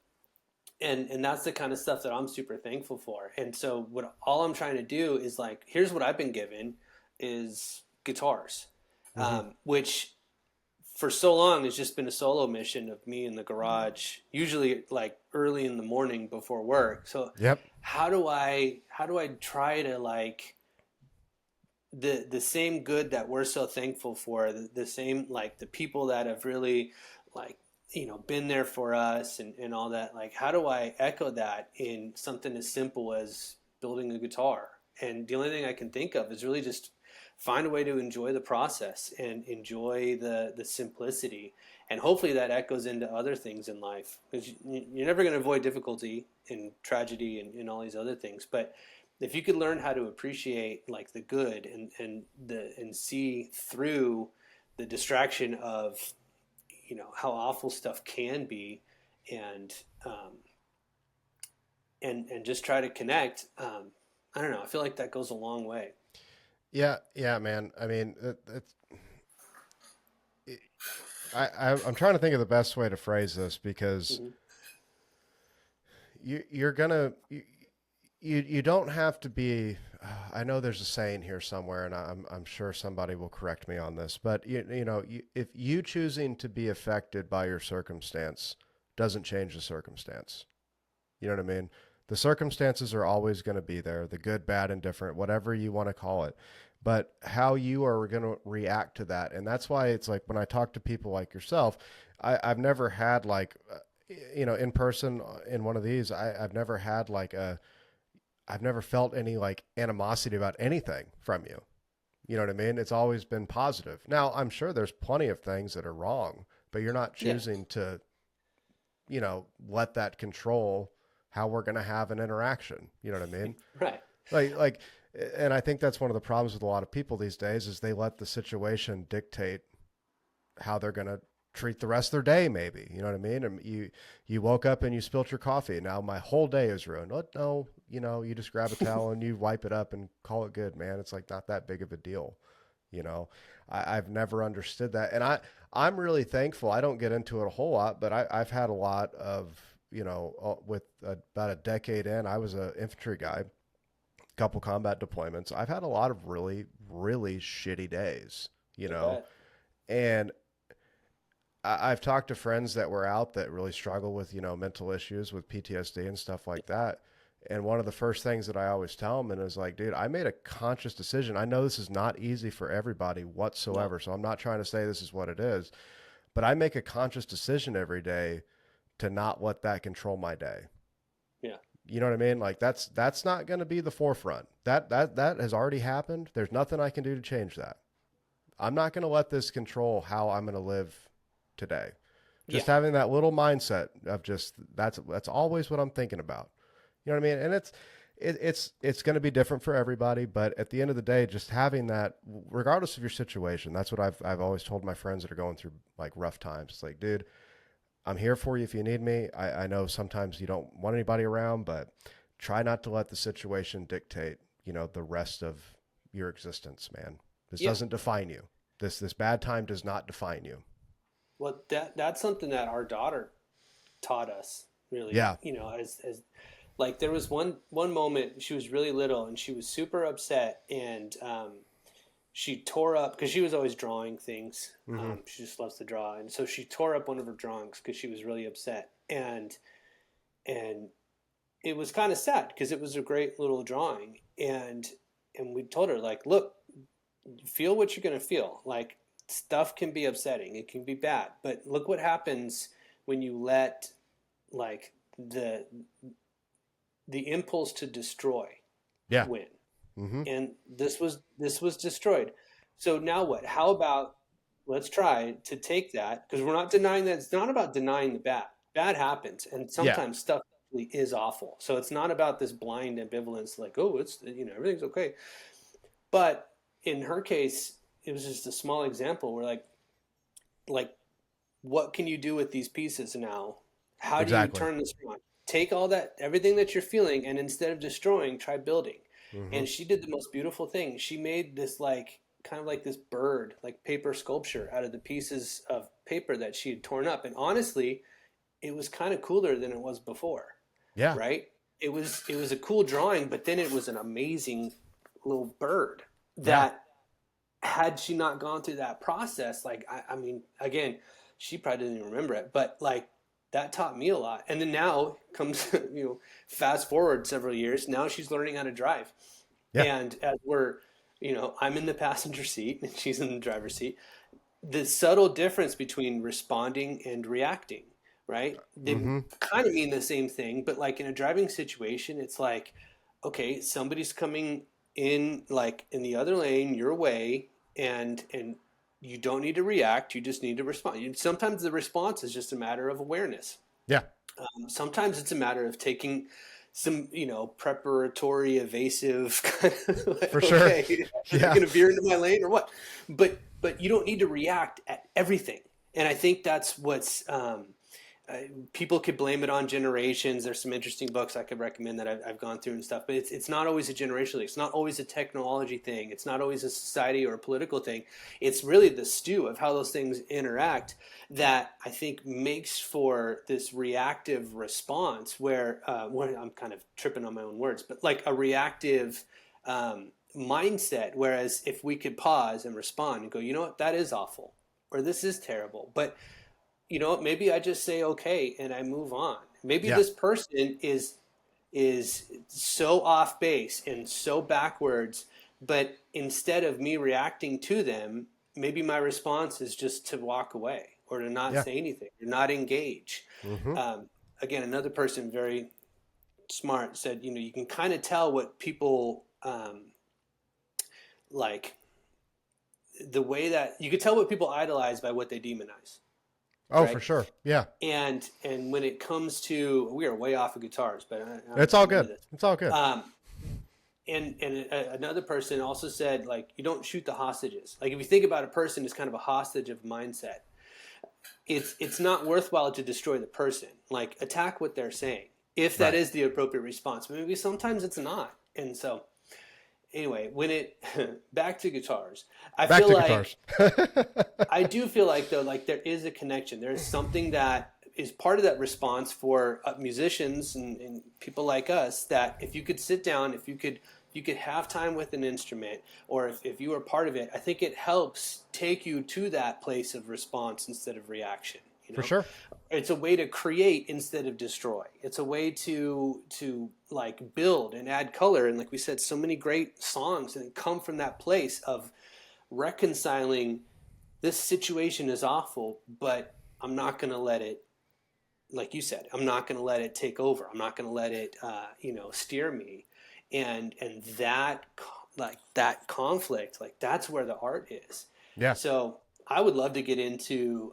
and that's the kind of stuff that I'm super thankful for. And so what all I'm trying to do is like, here's what I've been given is guitars, Mm-hmm. which for so long has just been a solo mission of me in the garage, usually like early in the morning before work. So Yep. how do I try to like the same good that we're so thankful for, the same like the people that have really like, you know, been there for us, and all that, like how do I echo that in something as simple as building a guitar? And the only thing I can think of is really just find a way to enjoy the process and enjoy the simplicity, and hopefully that echoes into other things in life, because you're never going to avoid difficulty and tragedy and all these other things, but if you could learn how to appreciate like the good, and see through the distraction of, you know, how awful stuff can be, and um, and just try to connect, I don't know, I feel like that goes a long way. Yeah. Yeah, man. I mean, it, I'm trying to think of the best way to phrase this because Mm-hmm. you're gonna you don't have to be. I know there's a saying here somewhere, and I'm sure somebody will correct me on this, but you know, if you choosing to be affected by your circumstance doesn't change the circumstance. You know what I mean? The circumstances are always going to be there, the good, bad, indifferent, whatever you want to call it. But how you are going to react to that. And that's why it's like when I talk to people like yourself, I've never had like, you know, in person in one of these, I've never had like I've never felt any like animosity about anything from you. You know what I mean? It's always been positive. Now, I'm sure there's plenty of things that are wrong, but you're not Yeah. choosing to, you know, let that control how we're going to have an interaction. You know what I mean? Right. Like, and I think that's one of the problems with a lot of people these days is they let the situation dictate how they're going to treat the rest of their day. Maybe, you know what I mean? And you woke up and you spilt your coffee. Now my whole day is ruined. Oh, no, you know, you just grab a towel and you wipe it up and call it good, man. It's like not that big of a deal. You know, I've never understood that, and I'm really thankful. I don't get into it a whole lot, but I've had a lot of, you know, with about a decade in, I was an infantry guy, couple combat deployments. I've had a lot of really really shitty days, you I know, bet. and I've talked to friends that were out that really struggle with, you know, mental issues with PTSD and stuff like that. And one of the first things that I always tell them is like, dude, I made a conscious decision. I know this is not easy for everybody No. whatsoever. So I'm not trying to say this is what it is, but I make a conscious decision every day to not let that control my day. Yeah. You know what I mean? Like that's not going to be the forefront. That has already happened. There's nothing I can do to change that. I'm not going to let this control how I'm going to live today. Just Yeah. having that little mindset of just that's always what I'm thinking about. You know what I mean? And it's going to be different for everybody, but at the end of the day, just having that, regardless of your situation, that's what I've always told my friends that are going through like rough times. It's like, dude, I'm here for you if you need me. I know sometimes you don't want anybody around, but try not to let the situation dictate, the rest of your existence, man. This Yeah. doesn't define you. This bad time does not define you. Well, that's something that our daughter taught us, really. Yeah. As like there was one moment she was really little and she was super upset, and she tore up because she was always drawing things. Mm-hmm. She just loves to draw, and so she tore up one of her drawings because she was really upset, and it was kind of sad because it was a great little drawing, and we told her, like, look, feel what you're gonna feel. Like, stuff can be upsetting, it can be bad, but look what happens when you let, like, the impulse to destroy Yeah. win. Mm-hmm. And this was destroyed. So now what? How about, let's try to take that, because we're not denying that. It's not about denying the bad. Bad happens, and Yeah. sometimes stuff really is awful. So it's not about this blind ambivalence, like, oh, it's, everything's okay. But in her case, it was just a small example where, like, what can you do with these pieces now? How do you Exactly. turn this around? Take all that, everything that you're feeling, and instead of destroying, try building. Mm-hmm. And she did the most beautiful thing. She made this, like, kind of like this bird, like paper sculpture out of the pieces of paper that she had torn up. And honestly, it was kind of cooler than it was before, Yeah. right? It was a cool drawing, but then it was an amazing little bird Yeah. that, had she not gone through that process, like, I mean, again, she probably didn't even remember it, but like, that taught me a lot. And then now comes, fast forward several years, now she's learning how to drive. Yeah. And as I'm in the passenger seat and she's in the driver's seat, the subtle difference between responding and reacting, right? They Mm-hmm. kind of mean the same thing, but like in a driving situation, it's like, okay, somebody's coming in, like in the other lane your way, and you don't need to react, you just need to respond. Sometimes the response is just a matter of awareness. Yeah. Sometimes it's a matter of taking some, preparatory evasive kind of like, For sure. okay, are they Yeah. going to veer into my lane or what? But you don't need to react at everything. And I think that's what's, people could blame it on generations. There's some interesting books I could recommend that I've gone through and stuff, but it's not always a generational thing. It's not always a technology thing. It's not always a society or a political thing. It's really the stew of how those things interact that I think makes for this reactive response where I'm kind of tripping on my own words, but like a reactive mindset. Whereas if we could pause and respond and go, you know what, that is awful, or this is terrible, but maybe I just say okay and I move on. Maybe Yeah. this person is so off base and so backwards, but instead of me reacting to them, maybe my response is just to walk away or to not Yeah. say anything or not engage. Mm-hmm. Again, another person very smart said, you can kind of tell what people like, the way that you could tell what people idolize by what they demonize. Oh, for Right. sure. Yeah. And when it comes to, we are way off of guitars, but It's all I'm into good. this. It's all good. Another person also said, like, you don't shoot the hostages. Like, if you think about a person as kind of a hostage of mindset, it's not worthwhile to destroy the person. Like, attack what they're saying, if that Right. is the appropriate response. But maybe sometimes it's not. And so, anyway, back to guitars, I Back feel to like guitars. I do feel like, though, like there is a connection. There is something that is part of that response for musicians and people like us, that if you could sit down, if you could have time with an instrument, or if you are part of it, I think it helps take you to that place of response instead of reaction. For sure. It's a way to create instead of destroy. It's a way to like build and add color. And like we said, so many great songs and come from that place of reconciling this situation is awful, but I'm not going to let it, like you said, I'm not going to let it take over. I'm not going to let it, steer me. And that, like that conflict, like that's where the art is. Yeah. So I would love to get into,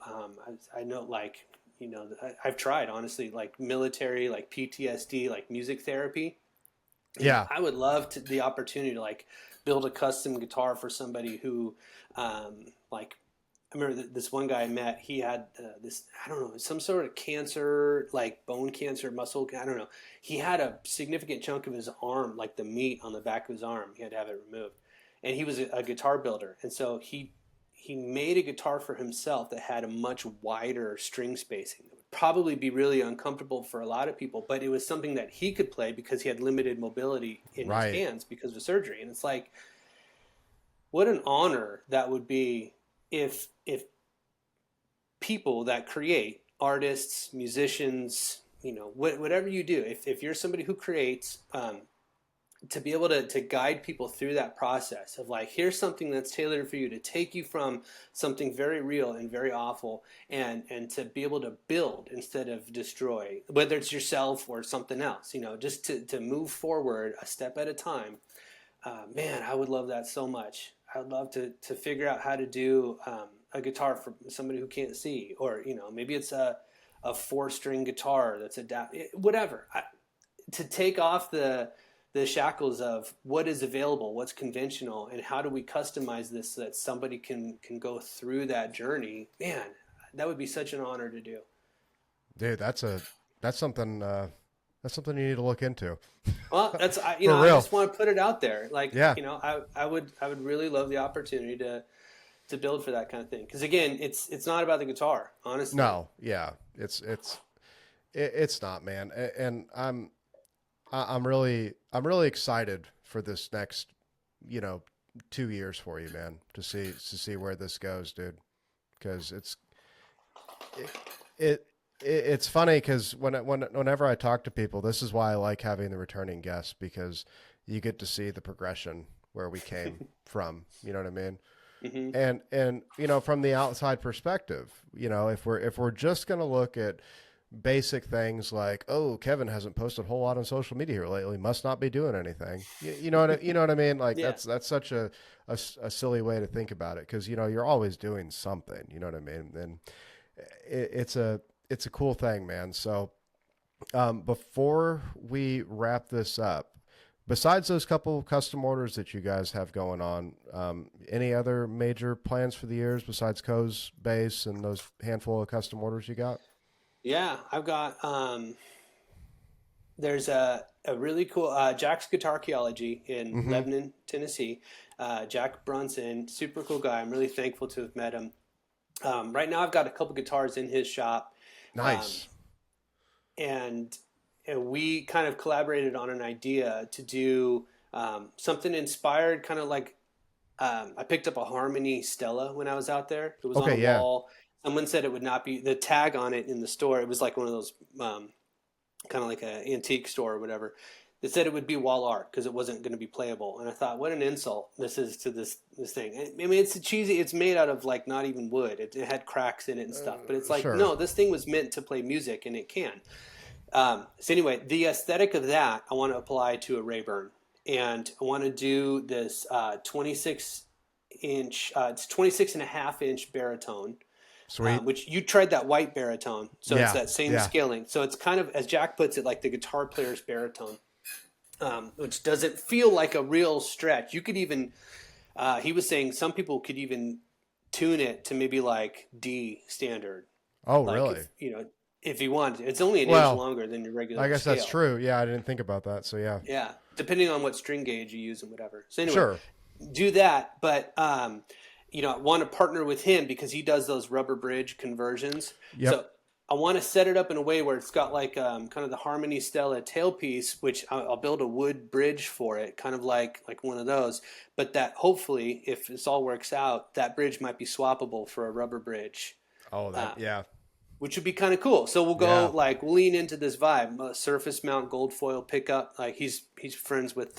I know like, I've tried honestly, like military, like PTSD, like music therapy. And Yeah. I would love the opportunity to like build a custom guitar for somebody who, like, I remember this one guy I met. He had this, I don't know, some sort of cancer, like bone cancer, muscle. I don't know. He had a significant chunk of his arm, like the meat on the back of his arm. He had to have it removed, and he was a guitar builder, and so he made a guitar for himself that had a much wider string spacing. It would probably be really uncomfortable for a lot of people, but it was something that he could play because he had limited mobility in his Right. hands because of surgery. And it's like, what an honor that would be if people that create, artists, musicians, whatever you do, if you're somebody who creates, to be able to guide people through that process of like, here's something that's tailored for you to take you from something very real and very awful, and to be able to build instead of destroy, whether it's yourself or something else, just to move forward a step at a time. Man, I would love that so much. I would love to figure out how to do a guitar for somebody who can't see, or maybe it's a four-string guitar that's whatever. To take off the shackles of what is available, what's conventional, and how do we customize this so that somebody can go through that journey. Man, that would be such an honor to do. Dude, that's something that's something you need to look into. Well, For I real. just want to put it out there. Like, Yeah. I would really love the opportunity to build for that kind of thing. Because again, it's not about the guitar, honestly. No. Yeah. It's not, man. And I'm really excited for this next, you know, 2 years for you, man, to see where this goes, dude. Because it, it it's funny because whenever I talk to people, this is why I like having the returning guests, because you get to see the progression where we came from. You know what I mean? Hmm. And from the outside perspective, if we're just gonna look at basic things like, oh, Kevin hasn't posted a whole lot on social media here lately, must not be doing anything. You know what I mean? Like Yeah. that's such a silly way to think about it, because you're always doing something. You know what I mean? And it's a cool thing, man. So before we wrap this up, besides those couple custom orders that you guys have going on, any other major plans for the years besides Co's bass and those handful of custom orders you got? Yeah, I've got there's a really cool Jack's Guitar Archaeology in Mm-hmm. Lebanon, Tennessee. Jack Brunson, super cool guy. I'm really thankful to have met him. Right now, I've got a couple guitars in his shop, um, Nice. and, and we kind of collaborated on an idea to do something inspired, kind of like, I picked up a Harmony Stella when I was out there. It was on a Okay. Yeah. wall. Someone said it would not be the tag on it in the store. It was like one of those, kind of like an antique store or whatever. They said it would be wall art because it wasn't going to be playable. And I thought, what an insult this is to this thing. I mean, it's cheesy. It's made out of like not even wood. It had cracks in it and stuff. But it's like, Sure. no, this thing was meant to play music, and it can. So anyway, the aesthetic of that I want to apply to a Rayburn, and I want to do this 26 inch. It's 26 and a half inch baritone, Sweet. which you tried that white baritone, so it's Yeah. that same Yeah. scaling. So it's kind of, as Jack puts it, like the guitar player's baritone, which doesn't feel like a real stretch. You could even, he was saying, some people could even tune it to maybe like D standard, Oh, like really? if you want. It's only an inch Well, longer than your I regular guess that's scale. true. Yeah, I didn't think about that. So yeah. Yeah, depending on what string gauge you use and whatever. So anyway, Sure. do that, but I want to partner with him because he does those rubber bridge conversions. Yep. So I want to set it up in a way where it's got like kind of the Harmony Stella tailpiece, which I'll build a wood bridge for it, kind of like one of those. But that hopefully, if this all works out, that bridge might be swappable for a rubber bridge, Oh, uh, yeah. which would be kind of cool. So Yeah. we'll lean into this vibe, surface mount gold foil pickup. Like he's friends with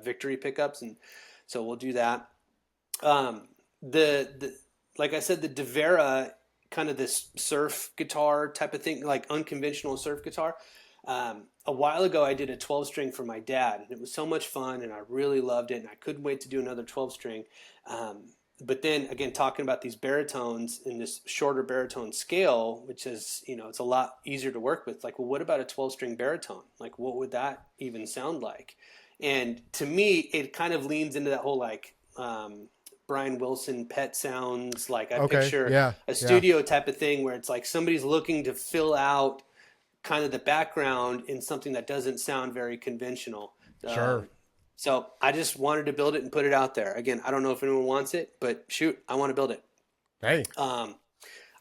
Victory pickups, and so we'll do that. Um, the like I said, the Devera, kind of this surf guitar type of thing, like unconventional surf guitar. A while ago, I did a 12 string for my dad, and it was so much fun, and I really loved it, and I couldn't wait to do another 12 string. But then again, talking about these baritones in this shorter baritone scale, which is, it's a lot easier to work with. Like, well, what about a 12 string baritone? Like, what would that even sound like? And to me, it kind of leans into that whole like Brian Wilson pet sounds. Like I Okay. picture Yeah. a Yeah. studio type of thing where it's like somebody's looking to fill out kind of the background in something that doesn't sound very conventional. Sure. So I just wanted to build it and put it out there. Again, I don't know if anyone wants it, but shoot, I want to build it. Hey. Um,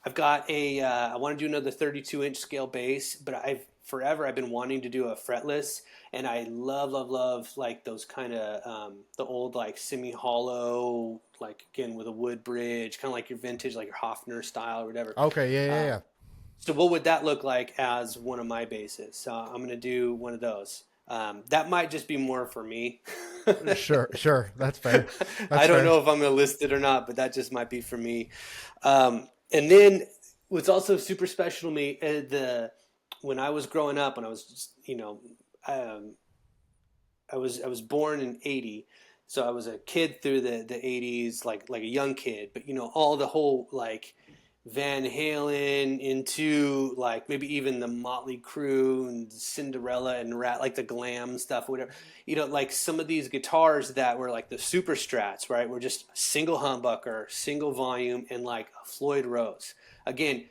I've got I want to do another 32-inch scale bass, but I've been wanting to do a fretless, and I love like those kind of the old like semi-hollow, like again with a wood bridge, kind of like your vintage, like your Hofner style or whatever. Okay. Yeah. Yeah. Um, Yeah. so what would that look like as one of my basses? So I'm going to do one of those. That might just be more for me. Sure. Sure. That's fair. That's I don't fair. know if I'm going to list it or not, but that just might be for me. And then what's also super special to me, when I was growing up, when I was just, um, I was born in '80, so I was a kid through the '80s, like a young kid. But all the whole like Van Halen into like maybe even the Motley Crue and Cinderella and Rat, like the glam stuff, whatever. Like some of these guitars that were like the super strats, right? Were just single humbucker, single volume, and like a Floyd Rose. Again,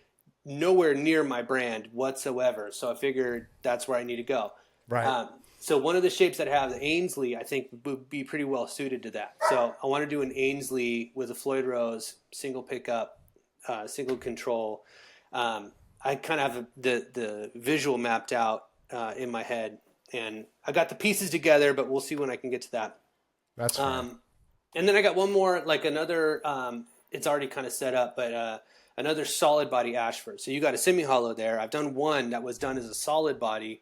nowhere near my brand whatsoever. So I figured that's where I need to go. Right. So one of the shapes that I have, the Ainsley, I think would be pretty well suited to that. So I want to do an Ainsley with a Floyd Rose, single pickup, single control. I kind of have the visual mapped out in my head, and I got the pieces together, but we'll see when I can get to that. That's fair. And then I got one more, like another. It's already kind of set up, but another solid body Ashford. So you got a semi hollow there. I've done one that was done as a solid body,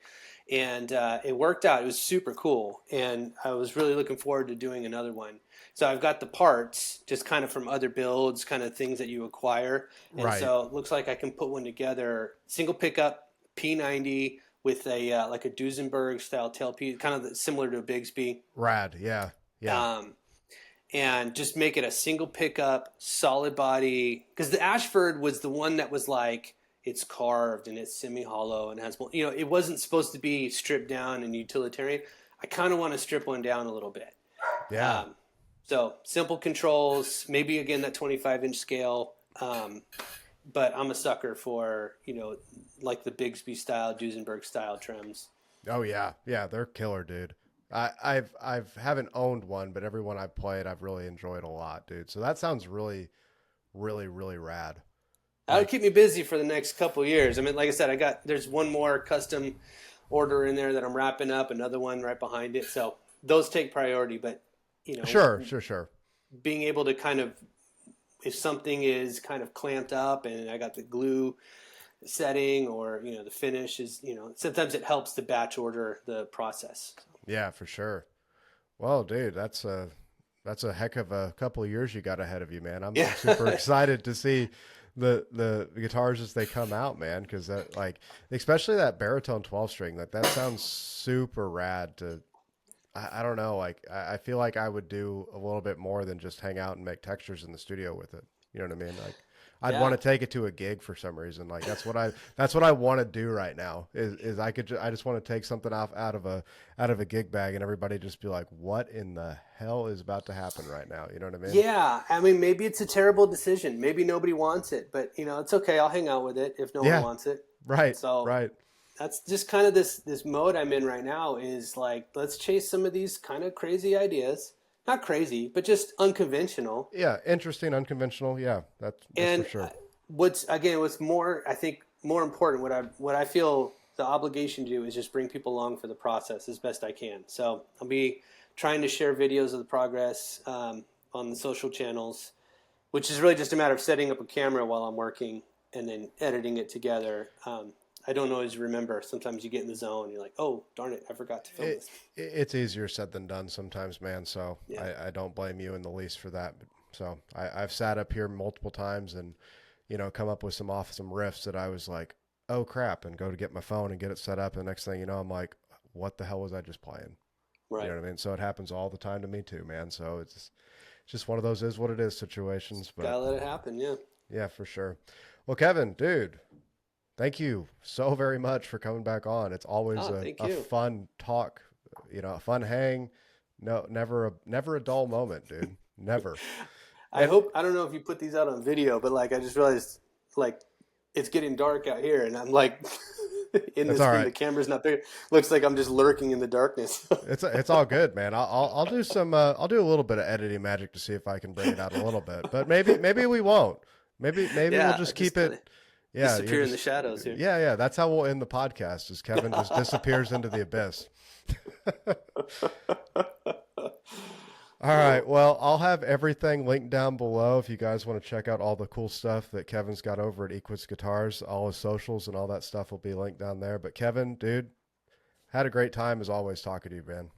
and it worked out. It was super cool, and I was really looking forward to doing another one. So I've got the parts just kind of from other builds, kind of things that you acquire, and Right. so it looks like I can put one together. Single pickup P90 with a like a Duesenberg style tailpiece, kind of similar to a Bigsby. Rad. Yeah. Yeah. Um, and just make it a single pickup, solid body. Because the Ashford was the one that was like it's carved and it's semi hollow and has it wasn't supposed to be stripped down and utilitarian. I kind of want to strip one down a little bit. Yeah. So simple controls, maybe again that 25-inch scale. But I'm a sucker for like the Bigsby style, Duesenberg style trims. Oh yeah. Yeah. They're killer, dude. I've haven't owned one, but every one I've played, I've really enjoyed a lot, dude. So that sounds really, really, really rad. That'll Like, keep me busy for the next couple years. I mean, like I said, there's one more custom order in there that I'm wrapping up, another one right behind it. So those take priority, but sure, sure, sure. being able to kind of, if something is kind of clamped up and I got the glue setting or the finish is, sometimes it helps to batch order the process. Yeah, for sure. Well, dude, that's a heck of a couple of years you got ahead of you, man. I'm Yeah. super excited to see the guitars as they come out, man, because that, like, especially that baritone 12 string, that sounds super rad. I don't know, like I feel like I would do a little bit more than just hang out and make textures in the studio with it. You know what I mean? Like, I'd want Yeah. to take it to a gig for some reason. Like that's what I want to do right now. Is I just want to take something out of a gig bag and everybody just be like, what in the hell is about to happen right now? You know what I mean? Yeah. I mean, maybe it's a terrible decision. Maybe nobody wants it, but it's okay. I'll hang out with it if no one Yeah. wants it. Right. So Right. that's just kind of this mode I'm in right now is like, let's chase some of these kind of crazy ideas. Not crazy, but just unconventional. Yeah. Interesting, unconventional. Yeah. That's for And sure. what's more, I think more important, what I feel the obligation to do is just bring people along for the process as best I can. So I'll be trying to share videos of the progress on the social channels, which is really just a matter of setting up a camera while I'm working and then editing it together. I don't always remember. Sometimes you get in the zone. You're like, oh, darn it, I forgot to film It, this. it's easier said than done sometimes, man. So Yeah. I don't blame you in the least for that. So I've sat up here multiple times and, come up with some awesome riffs that I was like, oh crap, and go to get my phone and get it set up. And the next thing you know, I'm like, what the hell was I just playing? You know Right. what I mean? So it happens all the time to me too, man. So it's just one of those is what it is situations. But Gotta let it happen. Yeah. yeah, for sure. Well, Kevin, dude, thank you so very much for coming back on. It's always Oh, thank a you. fun talk, a fun hang. No, never a dull moment, dude. Never. I And hope I don't know if you put these out on video, but like I just realized like it's getting dark out here, and I'm like in it's this all thing. right. The camera's not there. Looks like I'm just lurking in the darkness. It's all good, man. I'll do some I'll do a little bit of editing magic to see if I can bring it out a little bit. But maybe we won't. Maybe we'll Yeah, just keep just kind of it. Yeah, you're disappear in the just shadows here. yeah. That's how we'll end the podcast. Is Kevin just disappears into the abyss. All right. Well, Well, I'll have everything linked down below if you guys want to check out all the cool stuff that Kevin's got over at Equitz Guitars. All his socials and all that stuff will be linked down there. But Kevin, dude, had a great time as always talking to you, man.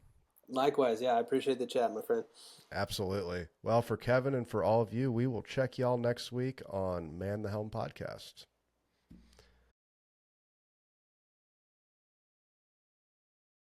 likewise, yeah, I appreciate the chat, my friend. Absolutely. Well, for Kevin and for all of you, we will check y'all next week on Man the Helm podcast.